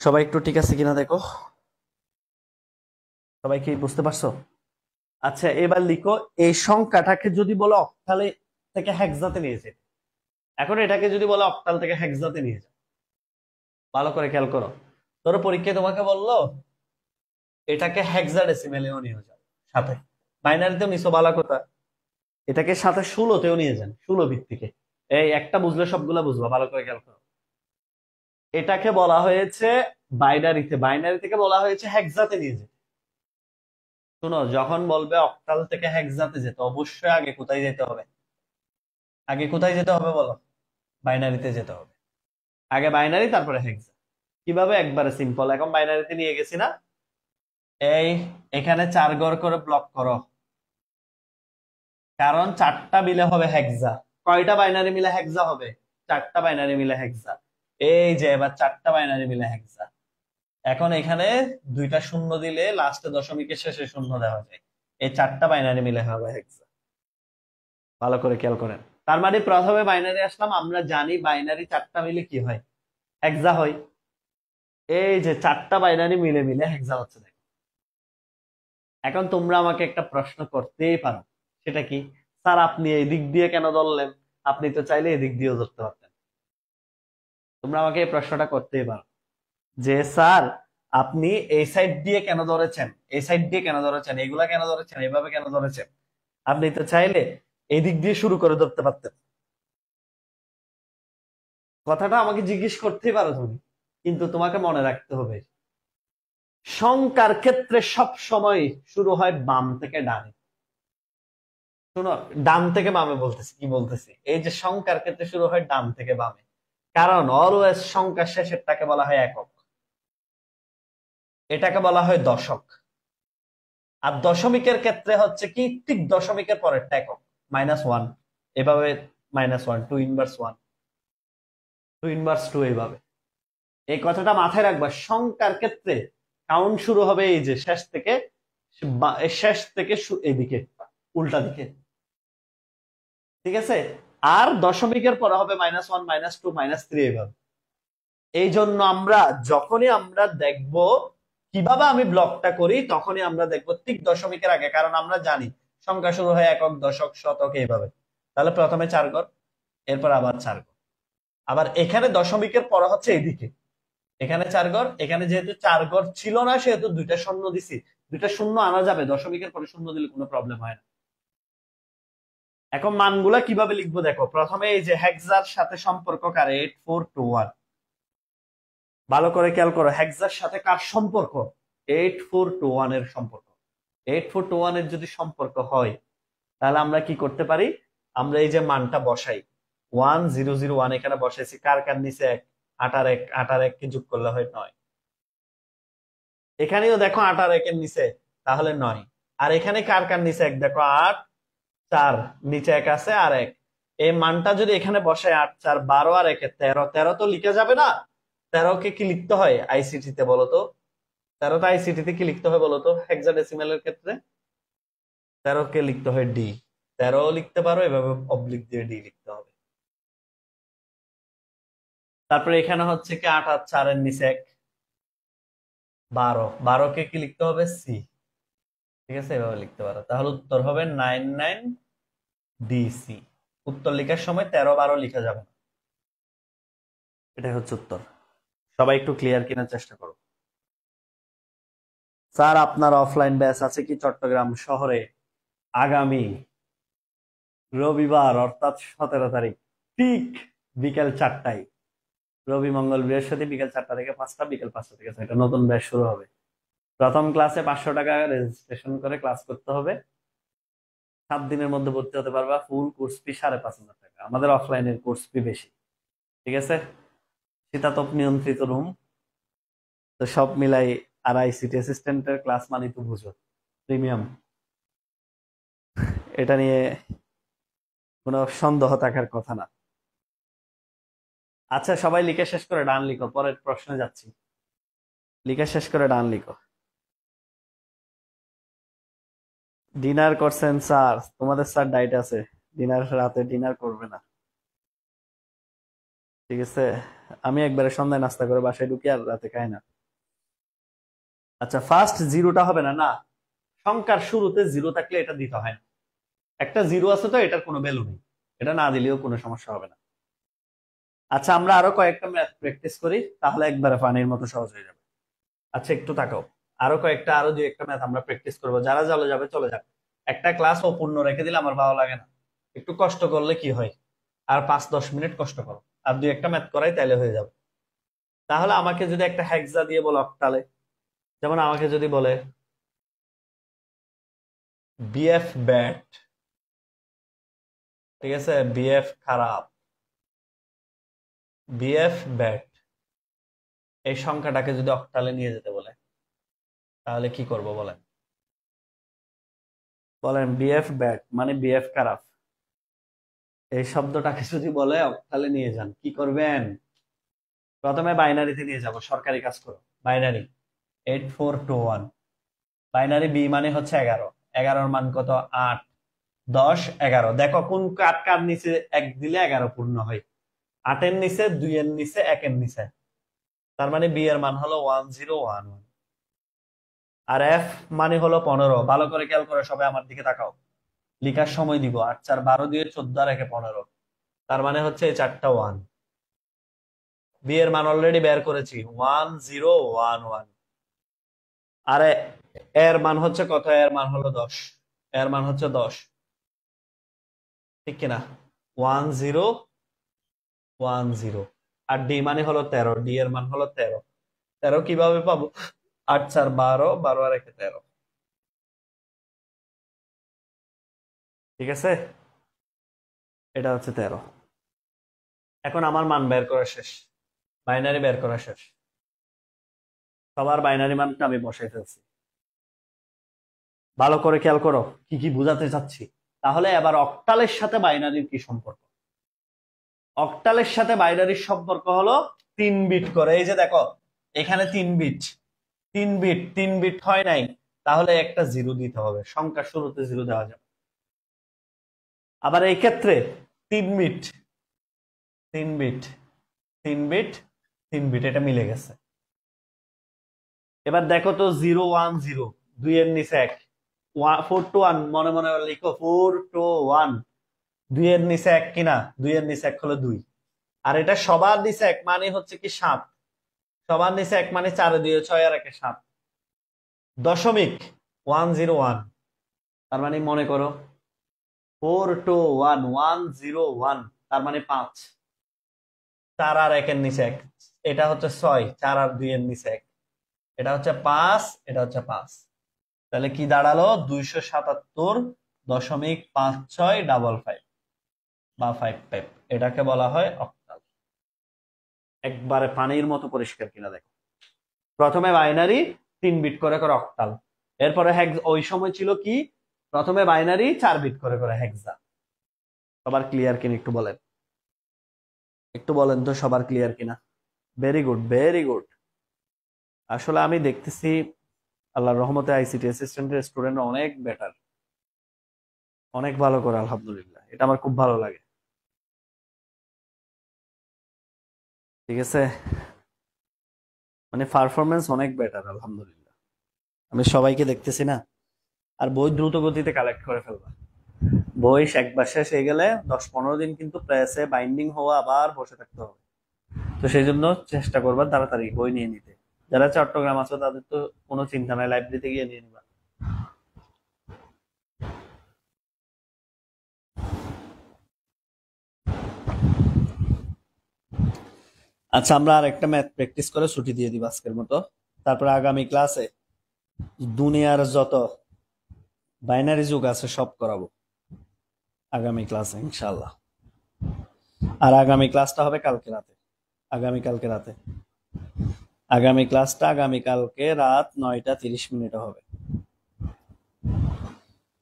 সবাই একটু ঠিক আছে কিনা দেখো, সবাই কি বুঝতে পারছো? আচ্ছা, এবার লিখো এই সংখ্যাটাকে যদি বলো অক্টালে থেকে হেক্সাতে নিয়ে যেতে। এখন এটাকে যদি বলো অক্টাল থেকে হেক্সাতে নিয়ে যাও, ভালো করে খেয়াল করো। ধরো পরীক্ষায় তোমাকে বললো এটাকে হেক্সাডেসিমেলেও নিয়ে যাও, সাথে বাইনারিতেও নিছো, ভালো কথা। এটাকে সাথে 16তেও নিয়ে যান, 16 ভিত্তিকে। এই একটা বুঝলে সবগুলা বুঝবা, ভালো করে খেয়াল করো। এটাকে বলা হয়েছে বাইনারিতে, বাইনারি থেকে বলা হয়েছে হেক্সাতে নিয়ে যেতে। শুনো, যখন বলবে অক্টাল থেকে হেক্সাতে যেতে, অবশ্যই আগে কোথায় যেতে হবে? আগে কোথায় যেতে হবে বলো? বাইনারিতে যেতে হবে। আগে বাইনারি, তারপরে হেক্সা। কিভাবে? একবারে সিম্পল। এখন বাইনারিতে নিয়ে গেছি না, এই এখানে 4 ঘর করে ব্লক করো, কারণ 4টা মিলে হবে হেক্সা। কয়টা বাইনারি মিলে হেক্সা হবে? 4টা বাইনারি মিলে হেক্সা। এই যে এবার 4টা বাইনারি মিলে হেক্সা। এখন এখানে 2টা শূন্য দিলে লাস্টে দশমিকের শেষে শূন্য দেওয়া যায়। এই 4টা বাইনারি মিলে হবে হেক্সা। ভালো করে খেয়াল করেন। তার মানে প্রথমে বাইনারি আসলাম, আমরা জানি বাইনারি 4টা মিলে কি হয়? হেক্সা হয়। এই যে 4টা বাইনারি মিলে মিলে হেক্সা হচ্ছে। এখন তোমরা আমাকে একটা প্রশ্ন করতেই পারো, সেটা কি? স্যার আপনি এই দিক দিয়ে কেন ধরলেন? আপনি তো চাইলে এদিক দিয়েও ধরতে পারতেন। তোমরা আমাকে এই প্রশ্নটা করতেই পারো যে স্যার আপনি এই সাইড দিয়ে কেন ধরেছেন, এই সাইড দিয়ে কেন ধরেছেন, এগুলা কেন ধরেছেন, এইভাবে কেন ধরেছেন? আপনি তো চাইলে এই দিক দিয়ে শুরু করে ধরতে পারতেন। কথাটা আমাকে জিজ্ঞেস করতেই পারো তুমি, কিন্তু তোমাকে মনে রাখতে হবে সংখ্যার ক্ষেত্রে সব সময় শুরু হয় বাম থেকে ডানে। শোনো, ডান থেকে বামে বলতেছি, কি বলতেছি, এই যে সংখ্যার ক্ষেত্রে শুরু হয় ডান থেকে বামে, কারণ অলওয়েজ সংখ্যার শেষেরটাকে বলা হয় একক, এটাকে বলা হয় দশক। আর দশমিকের ক্ষেত্রে হচ্ছে কি, ঠিক দশমিকের পরেরটা একক, -1। এভাবে -1 টু ইনভার্স 1, টু ইনভার্স 2, এইভাবে। এই কথাটা মাথায় রাখবা, সংখ্যার ক্ষেত্রে কাউন্ট শুরু হবে এই যে শেষ থেকে, শেষ থেকে এদিকে, উল্টা দিকে। ঠিক আছে, আর দশমিকের পরে হবে -1 -2 -3, এইভাবে। এই জন্য আমরা যখনই আমরা দেখব কিভাবে আমি ব্লকটা করি, তখনই আমরা দেখব ঠিক দশমিকের আগে, কারণ আমরা জানি সংখ্যা শুরু হয় একক, দশক, শতক, এইভাবে। তাহলে প্রথমে 4 ঘর, এরপর আবার 4 ঘর। আবার এখানে দশমিকের পর হচ্ছে এদিকে, এখানে 4 ঘর, এখানে যেহেতু 4 ঘর ছিল না সেহেতু 2টা শূন্য দিছি। 2টা শূন্য আনা যাবে, দশমিকের পরে শূন্য দিলে কোনো প্রবলেম হয় না। এখন মানগুলা কিভাবে লিখবো দেখো, প্রথমে এই যে হেক্সার সাথে সম্পর্ক কার? 8421। ভালো করে খেয়াল করো, হেক্সার সাথে কার সম্পর্ক? 8421 এর সম্পর্ক। 8421 এর যদি সম্পর্ক হয়, তাহলে আমরা কি করতে পারি? আমরা এই যে মানটা বসাই, 1001 এখানে বসাইছি, কার কার নিচে 1, 8 আর 1, 8 আর 1 কে যোগ করলে হয় 9। এখানেও দেখো 8 আর 1 এর নিচে, তাহলে 9। আর এখানে কার কার নিচে 1 দেখো, 8 4, নিচে 1 আছে আর 1। এই মানটা যদি এখানে বসাই, 8 4 12 আর 1 13, 13 তো লিখে যাবে না। 13 কে কি লিখতে হয় আইসিটি তে বলো তো? 13টা আইসিটি তে কি লিখতে হয় বলো তো হেক্সাডেসিমেলের ক্ষেত্রে? 13 কে লিখতে হয় ডি। 13 লিখতে পারো, এভাবে অবলিক দিয়ে ডি লিখতে হবে। তারপরে এখানে হচ্ছে কি 8 আর 4 এর নিচে 1, 12 কে কি লিখতে হবে? সি। ঠিক আছে, এভাবে লিখতে পারো। তাহলে উত্তর হবে 99 ডিসি। উত্তর লেখার সময় 13 12 লেখা যাবে না। এটাই হচ্ছে উত্তর। সবাই একটু ক্লিয়ার কেনার চেষ্টা করো। স্যার, আপনার অফলাইন ব্যাচ আছে কি চট্টগ্রাম শহরে আগামী রবিবার অর্থাৎ 17 তারিখ ঠিক বিকেল 4টায়? রবি মঙ্গল বৃহস্পতি বিকেল 4টা থেকে 5টা, বিকেল 5টা থেকে 6টা নতুন ব্যাচ শুরু হবে। প্রথম ক্লাসে 500 টাকা রেজিস্ট্রেশন করে ক্লাস করতে হবে। 7 দিনের মধ্যে ভর্তি হতে পারবা। ফুল কোর্স ফি 5,500 টাকা। আমাদের অফলাইনের কোর্স ফি বেশি। ঠিক আছে, শীতাতপ নিয়ন্ত্রিত রুম, তো সব মিলাই। আর আইসিটি অ্যাসিস্ট্যান্টের ক্লাস মানে তো বুঝো, প্রিমিয়াম। এটা নিয়ে কোনো সন্দেহ থাকার কথা না। আচ্ছা, সবাই লিখে শেষ করে ডান লিখো, পরের প্রশ্নে যাচ্ছি। লিখে শেষ করে ডান লিখো। ডিনার করছেন স্যার? তোমাদের স্যার ডাইট আছে, ডিনার রাতে ডিনার করবে না। ঠিক আছে, আমি একবারে সন্ধ্যায় নাস্তা করে বাসায় ঢুকি আর রাতে খাই না। আচ্ছা, ফার্স্ট জিরোটা হবে না? না, সংখ্যার শুরুতে জিরো থাকলে এটা দিতে হয় না। একটা জিরো আছে তো এটার কোনো ভ্যালু নেই, এটা না দিলেও কোনো সমস্যা হবে না। আচ্ছা, আমরা আরো কয়েকটা ম্যাথ প্র্যাকটিস করি, তাহলে একবারে পানির মতো সহজ হয়ে যাবে। আচ্ছা, একটু তাকাও। আরো দুই একটা ম্যাথ আমরা প্র্যাকটিস করবো। যারা চলে যাবে চলে যাবে। একটা ক্লাস অপূর্ণ রেখে দিলে আমার ভালো লাগে না। একটু কষ্ট করলে কি হয়, আর 5-10 মিনিট কষ্ট করো, আর দুই একটা ম্যাথ করাই তাইলে হয়ে যাবে। তাহলে আমাকে যদি একটা হেক্সা দিয়ে বলো অক্টালে, যেমন আমাকে যদি বলে বিএফ ব্যাট, ঠিক আছে, বিএফ খারাপ, বিএফ ব্যাট, এই সংখ্যাটাকে যদি অক্টালে নিয়ে যেতে বলে, তাহলে কি করব বলেন? বলেন, বিএফ ব্যাট মানে বিএফ খারাপ, এই শব্দটাকে যদি বলে অক্টালে নিয়ে যান, কি করবেন? প্রথমে বাইনারিতে নিয়ে যাব, সরকারি কাজ করো। বাইনারি 8421, বাইনারি বি মানে হচ্ছে 11, 11-র মান কত? 8, 10, 11। দেখো কোন কার কার নিচে 1 দিলে 11 পূর্ণ হয়। 8-এর নিচে, 2-এর নিচে, 1-এর নিচে, তার মানে বি এর মান হলো 1011। আর এফ মানে হলো 15। ভালো করে খেয়াল করে সবাই আমার দিকে তাকাও। লিখার সময় দিব 8 4 12 দিয়ে 14 আর 1 15, তার মানে হচ্ছে এই চারটা ওয়ান। বি এর মান অলরেডি বের করেছি, 1011। আরে এর মান হচ্ছে কত? এর মান হলো 10, এর মান হচ্ছে 10, ঠিক কিনা? 1010। আর ডি মানে হলো 13, ডি এর মান হলো 13। 13 কিভাবে পাবো? 8 4 12, 12 আর 1 13। ঠিক আছে, এটা হচ্ছে 13। এখন আমার মান বের করা শেষ, বাইনারি বের করা শেষ। সবার বাইনারি মানটা আমি বসাই ফেলছি। ভালো করে খেয়াল করো কি কি বোঝাতে চাচ্ছি। তাহলে এবার অক্টালের সাথে বাইনারির কি সম্পর্ক? অক্টালের সাথে বাইনারির সম্পর্ক হলো 3 বিট করে। এই যে দেখো, এখানে 3 বিট, 3 বিট, 3 বিট হয় নাই, তাহলে একটা জিরো দিতে হবে। সংখ্যার শুরুতে জিরো দেওয়া যাবে। আবার এই ক্ষেত্রে 3 বিট, 3 বিট, 3 বিট, 3 বিট, এটা মিলে গেছে। এবার দেখো তো 0 1 0, 2-এর নিচে 1, 4 to 1, মনে মনে লিখো 4 to 1। 2-এর নিচে 1 কিনা? 2-এর নিচে 1 হলো 2। আর এটা সবার নিচে 1 মানে হচ্ছে কি 7। সবার নিচে 1 মানে 4 2 6 আর 1 7, দশমিক 101। তার মানে মনে করো 4 to 1, 101, তার মানে 5। 4 আর 1-এর নিচে 1, এটা হচ্ছে 6। 4 আর 2-এর নিচে 1, এটা হচ্ছে 5, এটা হচ্ছে 5। তাহলে কি দাঁড়ালো? 277.5655 বা 55। এটাকে বলা হয় অক্টাল। একবারে পানির মতো পরিষ্কার কিনা দেখো। প্রথমে বাইনারি 3 বিট করে করে অক্টাল, এরপরে ওই সময় ছিল কি, প্রথমে বাইনারি 4 বিট করে করে হেক্সা। সবার ক্লিয়ার কিনা একটু বলেন, একটু বলেন তো সবার ক্লিয়ার কিনা? Very good, very good. আসলে আমি দেখতেছি আল্লাহর রহমতে আইসিটি অ্যাসিস্ট্যান্টের স্টুডেন্ট অনেক বেটার, অনেক ভালো করে, আলহামদুলিল্লাহ, এটা আমার খুব ভালো লাগে। ঠিক আছে, মানে পারফরমেন্স অনেক বেটার আলহামদুলিল্লাহ। আমি সবাইকে দেখতেছি না। আর বই দ্রুত গতিতে কালেক্ট করে ফেলবা। বই একবার শেষ হয়ে গেলে 10-15 দিন কিন্তু প্রেসে বাইন্ডিং হওয়া আবার বসে থাকতে হবে। তো সেই জন্য চেষ্টা করবা তাড়াতাড়ি বই নিয়ে নিতে। যারা চট্টগ্রাম আছো তাদের তো কোনো চিন্তা নাই, লাইব্রেরিতে গিয়ে নিয়ে নিবা। আচ্ছা, আমরা আর একটা ম্যাথ প্র্যাকটিস করে ছুটি দিয়ে দিব আজকের মতো। তারপরে আগামী ক্লাসে দুনিয়ার যত বাইনারি যুগ আছে সব করাবো আগামী ক্লাসে ইনশাল্লাহ। আর আগামী ক্লাসটা হবে কালকে রাতে। আগামীকালকে রাতে আগামী ক্লাসটা আগামীকালকে রাত 9টা 30 মিনিটে হবে।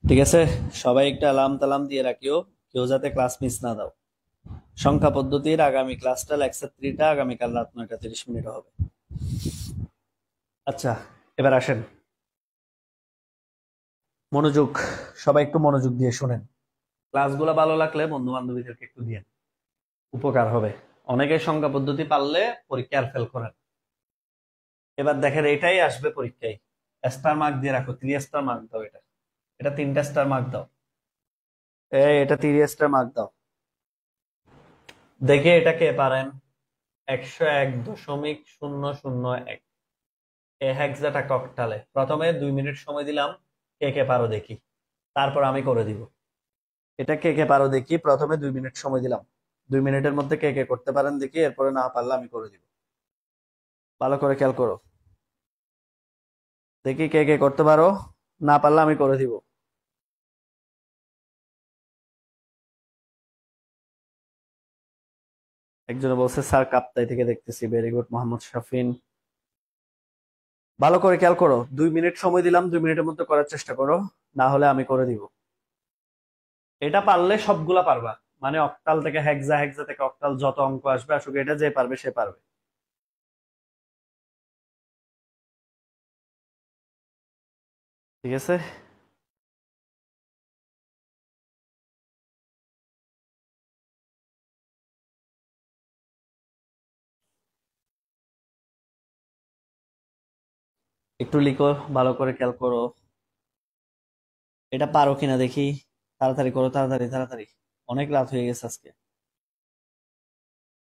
ঠিক আছে, সবাই একটা অ্যালার্ম টালাম দিয়ে রাখিও, কেউ যাতে ক্লাস মিস না দাও। সংখ্যা পদ্ধতির আগামী ক্লাসটা লেকচার 3টা আগামীকাল রাত 9টা 30 মিনিটে হবে। আচ্ছা, এবার আসেন, মনোযোগ, সবাই একটু মনোযোগ দিয়ে শুনেন। ক্লাসগুলো ভালো লাগলে বন্ধু বান্ধবীদেরকে একটু দিয়ে উপকার হবে। অনেকে সংখ্যা পদ্ধতি পারলে পরীক্ষা আর ফেল করেন। এবার দেখেন, এটাই আসবে পরীক্ষায়। স্টার মার্ক দিয়ে রাখো, 3 স্টার মার্ক দাও। এটা এটা 3টা স্টার মার্ক দাও। এটা 3 স্টার মার্ক দাও। দেখে এটা কে পারেন? 101.001 এ হেক্সাটা অক্টালে। প্রথমে 2 মিনিট সময় দিলাম, কে কে পারো দেখি, তারপর আমি করে দিব। এটা কে কে পারো দেখি, প্রথমে 2 মিনিট সময় দিলাম, 2 মিনিটের মধ্যে কে কে করতে পারেন দেখি, এরপরে না পারলে আমি করে দিব। ভালো করে খেয়াল করো, দেখি কে কে করতে পারো, না পারলে আমি করে দিব। একজনে বলছে স্যার কাপ্তাই থেকে দেখতেছি, ভেরি গুড মোহাম্মদ শাফিন। ভালো করে খেয়াল করো, 2 মিনিট সময় দিলাম, 2 মিনিটের মধ্যে করার চেষ্টা করো, না হলে আমি করে দিব। এটা পারলে সবগুলা পারবা। মানে অক্টাল থেকে হেক্সা, হেক্সা থেকে অক্টাল, যত অঙ্ক আসবে আসুক, এটা যে পারবে সে পারবে। ঠিক আছে, একটু লিখো, ভালো করে খেয়াল করো, এটা পারো কিনা দেখি। তাড়াতাড়ি করো, তাড়াতাড়ি তাড়াতাড়ি, অনেক রাত হয়ে গেছে আজকে।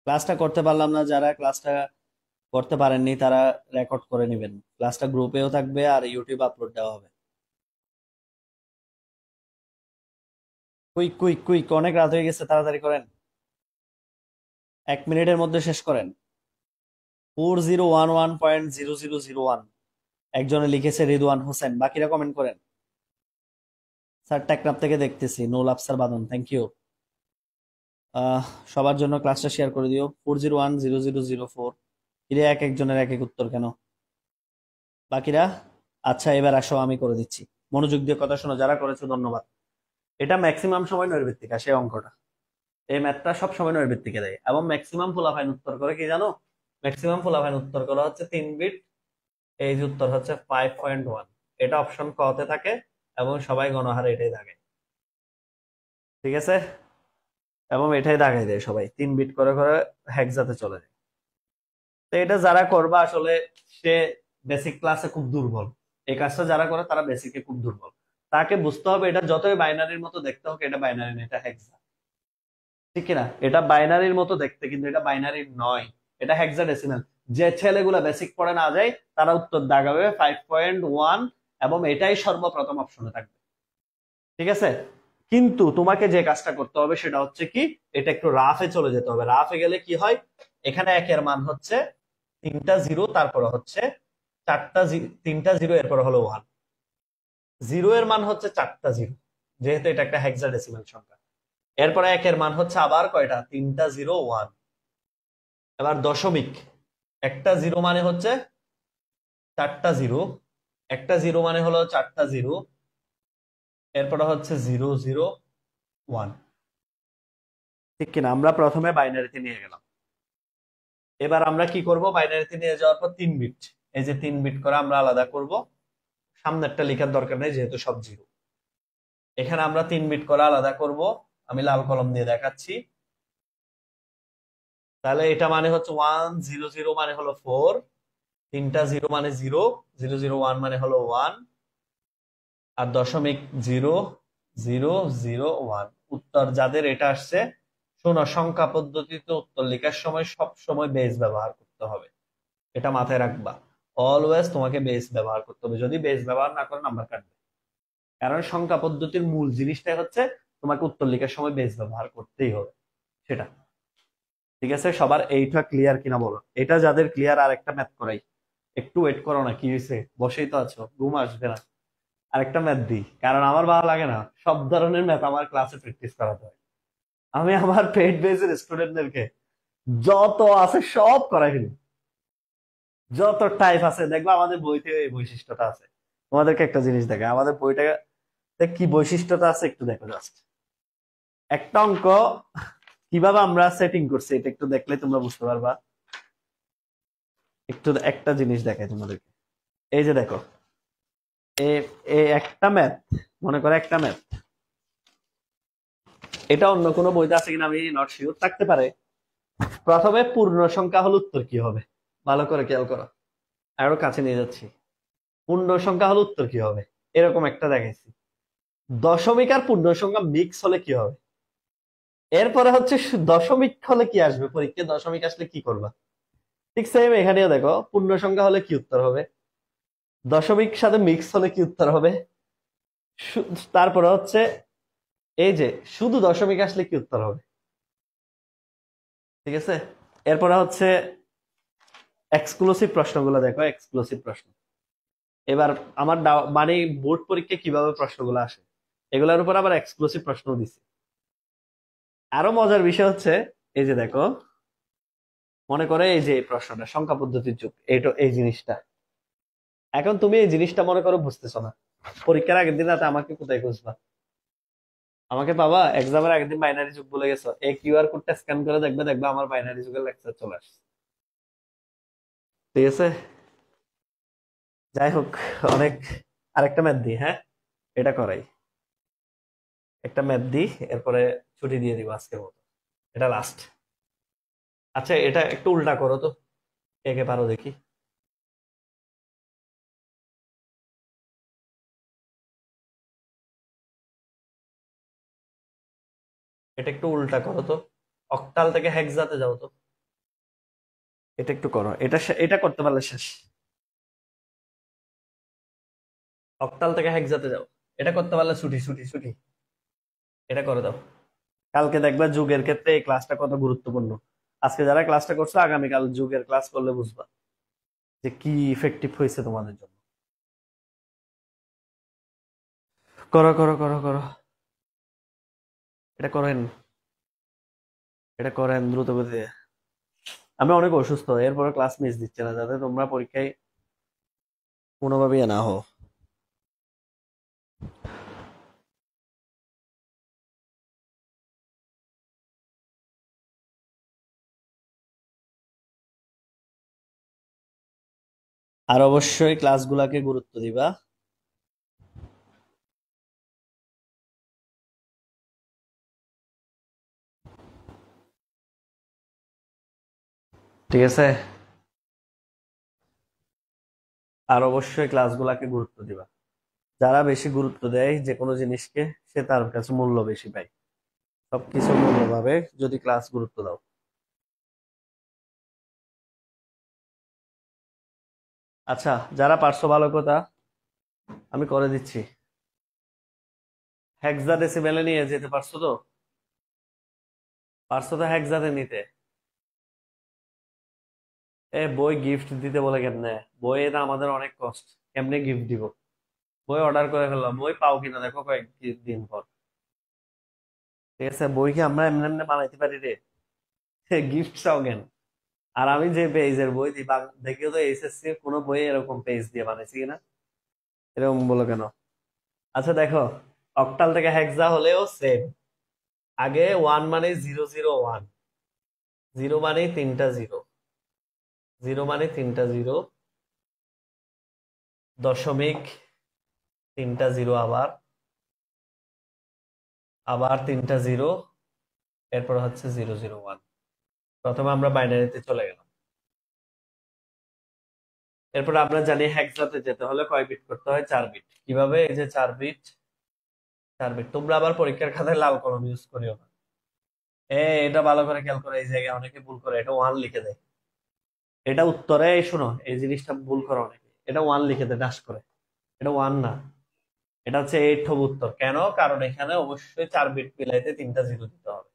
ক্লাসটা করতে পারলাম না, যারা ক্লাসটা করতে পারেননি তারা রেকর্ড করে নেবেন। ক্লাসটা গ্রুপেও থাকবে আর ইউটিউব আপলোড দেওয়া হবে। কুইক কুইক কুইক, অনেক রাত হয়ে গেছে, তাড়াতাড়ি করেন। 1 মিনিটের মধ্যে শেষ করেন। 4011.0001 একজনে লিখেছে রিদওয়ান হোসেন, বাকিরা কমেন্ট করেন। স্যার টেকনাফ থেকে দেখতেছি, নো লাভ স্যার বাদন, থ্যাংক ইউ। সবার জন্য ক্লাসটা শেয়ার করে দিও। 40100004। এর এক একজনের এক এক উত্তর কেন বাকিরা? আচ্ছা, এবার আসো, আমি করে দিচ্ছি। মনোযোগ দিয়ে কথা শোনো, যারা করেছো ধন্যবাদ। এটা ম্যাক্সিমাম সময় নৈর্ভিত্তিক আসে অঙ্কটা। এই ম্যাথটা সব সময় নৈর্ভিত্তিকে দেয়, এবং ম্যাক্সিমাম ফুলাফাইন উত্তর করে কি জানো? ম্যাক্সিমাম ফুলাফাইন উত্তর করা হচ্ছে 3 বিট। এই যে উত্তর হচ্ছে 5.1। এটা অপশন ক তে থাকে, এবং সবাই গণহারে এটাই থাকে। ঠিক আছে, এবং এটাই দাগাই দেয় সবাই, 3 বিট করে করে হেক্সাতে চলে যায়। তো এটা যারা করবা আসলে, সে বেসিক ক্লাসে খুব দুর্বল। এই কাজটা যারা করে তারা বেসিকে খুব দুর্বল। তাকে বুঝতে হবে এটা যতই বাইনারির মতো দেখতে হোক, এটা বাইনারি না, এটা হেক্সা। ঠিক কিনা? এটা বাইনারির মতো দেখতে, কিন্তু এটা বাইনারি নয়, এটা হেক্সাডেসিমাল। যে ছেলেগুলা বেসিক পড়ে না যায় তারা উত্তর দাগাবে 5.1, এবং এটাই সর্বপ্রথম অপশনে থাকবে। ঠিক আছে, কিন্তু তোমাকে যে কাজটা করতে হবে সেটা হচ্ছে কি, এটা একটু রাফে চলে যেতে হবে। রাফে গেলে কি হয়, এখানে একের মান হচ্ছে 3টা 0, তারপরে হচ্ছে 3টা 0, এরপরে হলো 1। জিরো এর মান হচ্ছে 4টা 0, যেহেতু এটা একটা হেক্সাডেসিমাল সংখ্যা। এরপরে একের মান হচ্ছে আবার কয়টা, 3টা 0 1। এবার দশমিক, একটা 0 মানে হচ্ছে 4টা 0, একটা 0 মানে হলো 4টা 0, এরপরে হচ্ছে 0 0 1। ঠিক কিনা? আমরা প্রথমে বাইনারিতে নিয়ে গেলাম। এবার আমরা কি করব, বাইনারিতে নিয়ে যাওয়ার পর 3 বিট, এই যে 3 বিট করে আমরা আলাদা করব। সামনেরটা লেখার দরকার নেই যেহেতু সব জিরো। এখানে আমরা 3 বিট করে আলাদা করব। আমি লাল কলম দিয়ে দেখাচ্ছি। তাহলে এটা মানে হচ্ছে 1 0 0 মানে হলো 4, তিনটা জিরো মানে জিরো, 001 মানে হলো 1, আর দশমিক 0001। উত্তর যাদের এটা আসছে, শোনো, সংখ্যা পদ্ধতিতে উত্তর লেখার সময় সব সময় বেস ব্যবহার করতে হবে, এটা মাথায় রাখবা। অলওয়েজ তোমাকে বেস ব্যবহার করতে হবে, যদি বেস ব্যবহার না করো নাম্বার কাটবে। কারণ সংখ্যা পদ্ধতির মূল জিনিসটাই হচ্ছে তোমাকে উত্তর লেখার সময় বেস ব্যবহার করতেই হবে সেটা। ঠিক আছে, সবার এইটা ক্লিয়ার কিনা বলো? এটা যাদের ক্লিয়ার, আর একটা ম্যাথ করাই। একটু ওয়েট করো না, কি হয়েছে, বসেই তো আছো, ঘুম আসবে না? আরেকটা ম্যাথ দিই, কারণ আমার ভালো লাগে না সব ধরনের ম্যাথ আমার ক্লাসে প্র্যাকটিস করাতে হয়। আমি আমার পেইড বেসের স্টুডেন্টদেরকে যত আছে সব করাই ফেলি, যত টাইপ আছে দেখবা আমাদের বইতে এই বৈশিষ্ট্যটা আছে। তোমাদেরকে একটা জিনিস দেখে আমাদের বইটা কি বৈশিষ্ট্যটা আছে একটু দেখো জাস্ট। একটা অঙ্ক কিভাবে আমরা সেটিং করছি এটা একটু দেখলে তোমরা বুঝতে পারবা। একটু একটা জিনিস দেখাই তোমাদেরকে। এই যে দেখো, একটা ম্যাথ, মনে করো একটা ম্যাথ, এটা অন্য কোনো বইতে আছে কিনা আমি নট শিওর, থাকতে পারে। প্রথমে পূর্ণ সংখ্যা হলে উত্তর কি হবে, ভালো করে খেয়াল করো, আরো কাছে নিয়ে যাচ্ছি। পূর্ণ সংখ্যা হলে উত্তর কি হবে, এরকম একটা দেখাইছি। দশমিক আর পূর্ণ সংখ্যা মিক্স হলে কি হবে। এরপরে হচ্ছে দশমিক হলে কি আসবে, পরীক্ষায় দশমিক আসলে কি করবা। ঠিক সেম এখানেও দেখো, পূর্ণ সংখ্যা হলে কি উত্তর হবে, দশমিক সাথে মিক্স হলে কি উত্তর হবে। তারপরে হচ্ছে এই যে শুধু দশমিক আসলে কি উত্তর হবে। ঠিক আছে, এরপরে হচ্ছে এক্সক্লুসিভ প্রশ্নগুলো দেখো, এক্সক্লুসিভ প্রশ্ন। এবার আমার মানে বোর্ড পরীক্ষায় কিভাবে প্রশ্নগুলো আসে, এগুলোর উপর আবার এক্সক্লুসিভ প্রশ্ন দিচ্ছে। আরো মজার বিষয় হচ্ছে, এই যে দেখো, মনে করে এই যে এই প্রশ্নটা সংখ্যা পদ্ধতির যুগ, এইটা এই জিনিসটা। এখন তুমি এই জিনিসটা মনে করো বুঝতেছো না, পরীক্ষার আগের দিন রাতে আমাকে কোথায় খুঁজবা? আমাকে পাবা এক্সামের আগের দিন, বাইনারি যুগ বলে গেছো, এই কিউআর কোডটা স্ক্যান করে দেখবে, দেখবে আমার বাইনারি যুগের লেকচার চলে আসছে। ঠিক আছে, যাই হোক, অনেক। আরেকটা ম্যাথ দিই, হ্যাঁ, এটা করাই, একটা ম্যাথ দিই, এরপরে ছুটি দিয়ে দিব আজকের মতো, এটা লাস্ট। আচ্ছা, এটা একটু উল্টা করো তো, কে কে পারো দেখি। এটা একটু উল্টা করো তো, অক্টাল থেকে হেক্সাতে যাও তো, এটা একটু করো, এটা এটা করতে পারলে শেষ। অক্টাল থেকে হেক্সাতে যাও, এটা করতে পারলে ছুটি ছুটি ছুটি, এটা করে দাও। কালকে দেখবা যুগের ক্ষেত্রে এই ক্লাসটা কত গুরুত্বপূর্ণ। আজকে যারা ক্লাসটা করছো, আগামীকাল যুগের ক্লাস করলে বুঝবা যে কি ইফেক্টিভ হয়েছে তোমাদের জন্য। করো করো করো করো, এটা করেন, এটা করেন দ্রুত গতিতে। আমি অনেক অসুস্থ, এরপরে ক্লাস মিস দিচ্ছে না, যাতে তোমরা পরীক্ষায় কোনোভাবেই না হো। আর অবশ্যই ক্লাসগুলাকে গুরুত্ব দিবা। ঠিক আছে, আর অবশ্যই ক্লাসগুলাকে গুরুত্ব দিবা। যারা বেশি গুরুত্ব দেয় যে কোনো জিনিসকে, সে তার কাছে মূল্য বেশি পায়, সবকিছু মূল্য পাবে যদি ক্লাস গুরুত্ব দাও। আচ্ছা, যারা পারছো ভালো কথা, আমি করে দিচ্ছি। হেক্সাডেসিমেলে নিয়ে যেতে পারছো তো? পারছো তো হেক্সাতে নিতে? বই গিফট দিতে বলে কেমনে? বইয়ে তো আমাদের অনেক কষ্ট, কেমনে গিফট দিব? বই অর্ডার করে ফেললাম, বই পাও কিনা দেখো কয়েকদিন পর। ঠিক আছে, বই কি আমরা এমনি এমনি বানাইতে পারি রে? গিফট চাও কেন? আর আমি যে পেজের বই দিই, দেখিও তো এইচএসসি কোনো বই এরকম পেজ দিয়ে বানাইছি কিনা, এরকম বলো কেন? আচ্ছা দেখো, অক্টাল থেকে হেক্সা হলেও সেম। আগে ওয়ান মানে 001, জিরো মানে তিনটা জিরো, জিরো মানে তিনটা জিরো, দশমিক তিনটা জিরো, আবার আবার তিনটা জিরো, এরপর হচ্ছে 001। প্রথমে আমরা বাইনারিতে চলে গেলাম। এরপর আমরা জানি হেক্সাতে যেতে হলে কয় বিট করতে হয়? 4 বিট। কিভাবে? এই যে 4 বিট, 4 বিট। তোমরা আবার পরীক্ষার খাতায় লাল কলম ইউজ করিও না। এটা ভালো করে খেয়াল করে, এই জায়গায় অনেকে ভুল করে, এটা 1 লিখে দেয়। এটা উত্তরে, এই শোনো, এই জিনিসটা ভুল করে অনেকে, এটা 1 লিখে দেয় ডাস করে। এটা 1 না, এটা হচ্ছে 8 হবে উত্তর। কেন? কারণ এখানে অবশ্যই 4 বিট মিলাইতে 3টা জিরো দিতে হবে।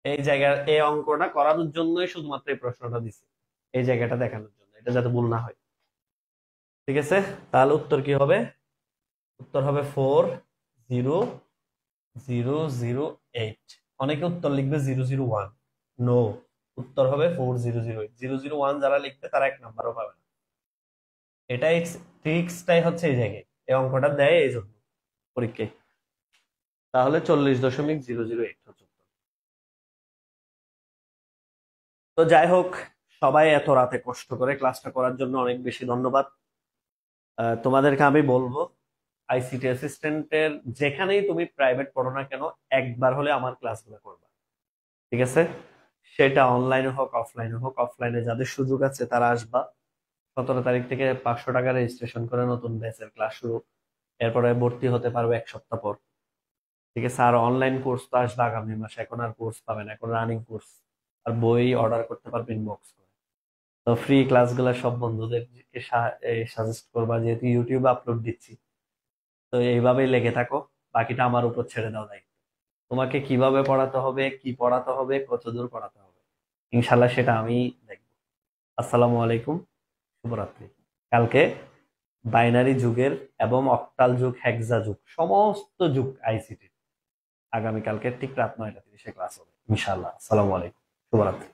এই জায়গার এই অঙ্কটা করানোর জন্যই শুধুমাত্র এই প্রশ্নটা দিছি, এই জায়গাটা দেখানোর জন্য, এটা যাতে ভুল না হয়। ঠিক আছে, তাহলে উত্তর কি হবে? উত্তর হবে 40008। অনেকে উত্তর লিখবে 001। নো, উত্তর হবে 4008। 001 যারা লিখবে তারা 1 নাম্বারও পাবে না। এটাই ট্রিক্সটাই হচ্ছে এই জায়গায়, এই অঙ্কটা দেয় এই জন্য পরীক্ষায়। তাহলে 40.008 হচ্ছে উত্তর। তো যাই হোক, সবাই এত রাতে কষ্ট করে ক্লাসটা করার জন্য অনেক বেশি ধন্যবাদ। তোমাদেরকে আমি বলবো, আইসিটি অ্যাসিস্ট্যান্টের যেখানেই তুমি প্রাইভেট পড়ো না কেন, একবার হলে আমার ক্লাসগুলো করবা। ঠিক আছে, সেটা অনলাইনে হোক অফলাইনে হোক। অফলাইনে যাদের সুযোগ আছে তারা আসবা। 17 তারিখ থেকে 500 টাকা রেজিস্ট্রেশন করে নতুন ব্যাচের ক্লাস শুরু। এরপরে ভর্তি হতে পারবে 1 সপ্তাহ পর। ঠিক আছে, আর অনলাইন কোর্স তো আসবে আগামী মাসে। এখন আর কোর্স পাবেন, এখন রানিং কোর্স। আর বই অর্ডার করতে পারবে ইনবক্স করে। তো ফ্রি ক্লাসগুলো সব বন্ধুদেরকে সাজেস্ট করবা, যেহেতু ইউটিউবে আপলোড দিচ্ছি। তো এইভাবেই লেগে থাকো, বাকিটা আমার উপর ছেড়ে দাও দায়িত্ব। তোমাকে কিভাবে পড়াতে হবে, কি পড়াতে হবে, কতদূর পড়াতে হবে, ইনশাল্লাহ সেটা আমি দেখবো। আসসালামু আলাইকুম, শুভরাত্রি। কালকে বাইনারি যুগের এবং অক্টাল যুগ, হেক্সা যুগ, সমস্ত যুগ আইসিটি আগামীকালকে ঠিক রাত 9টা 30-এ ক্লাস হবে ইনশাল্লাহ। আসসালামু আলাইকুম, শুভরাত্রি।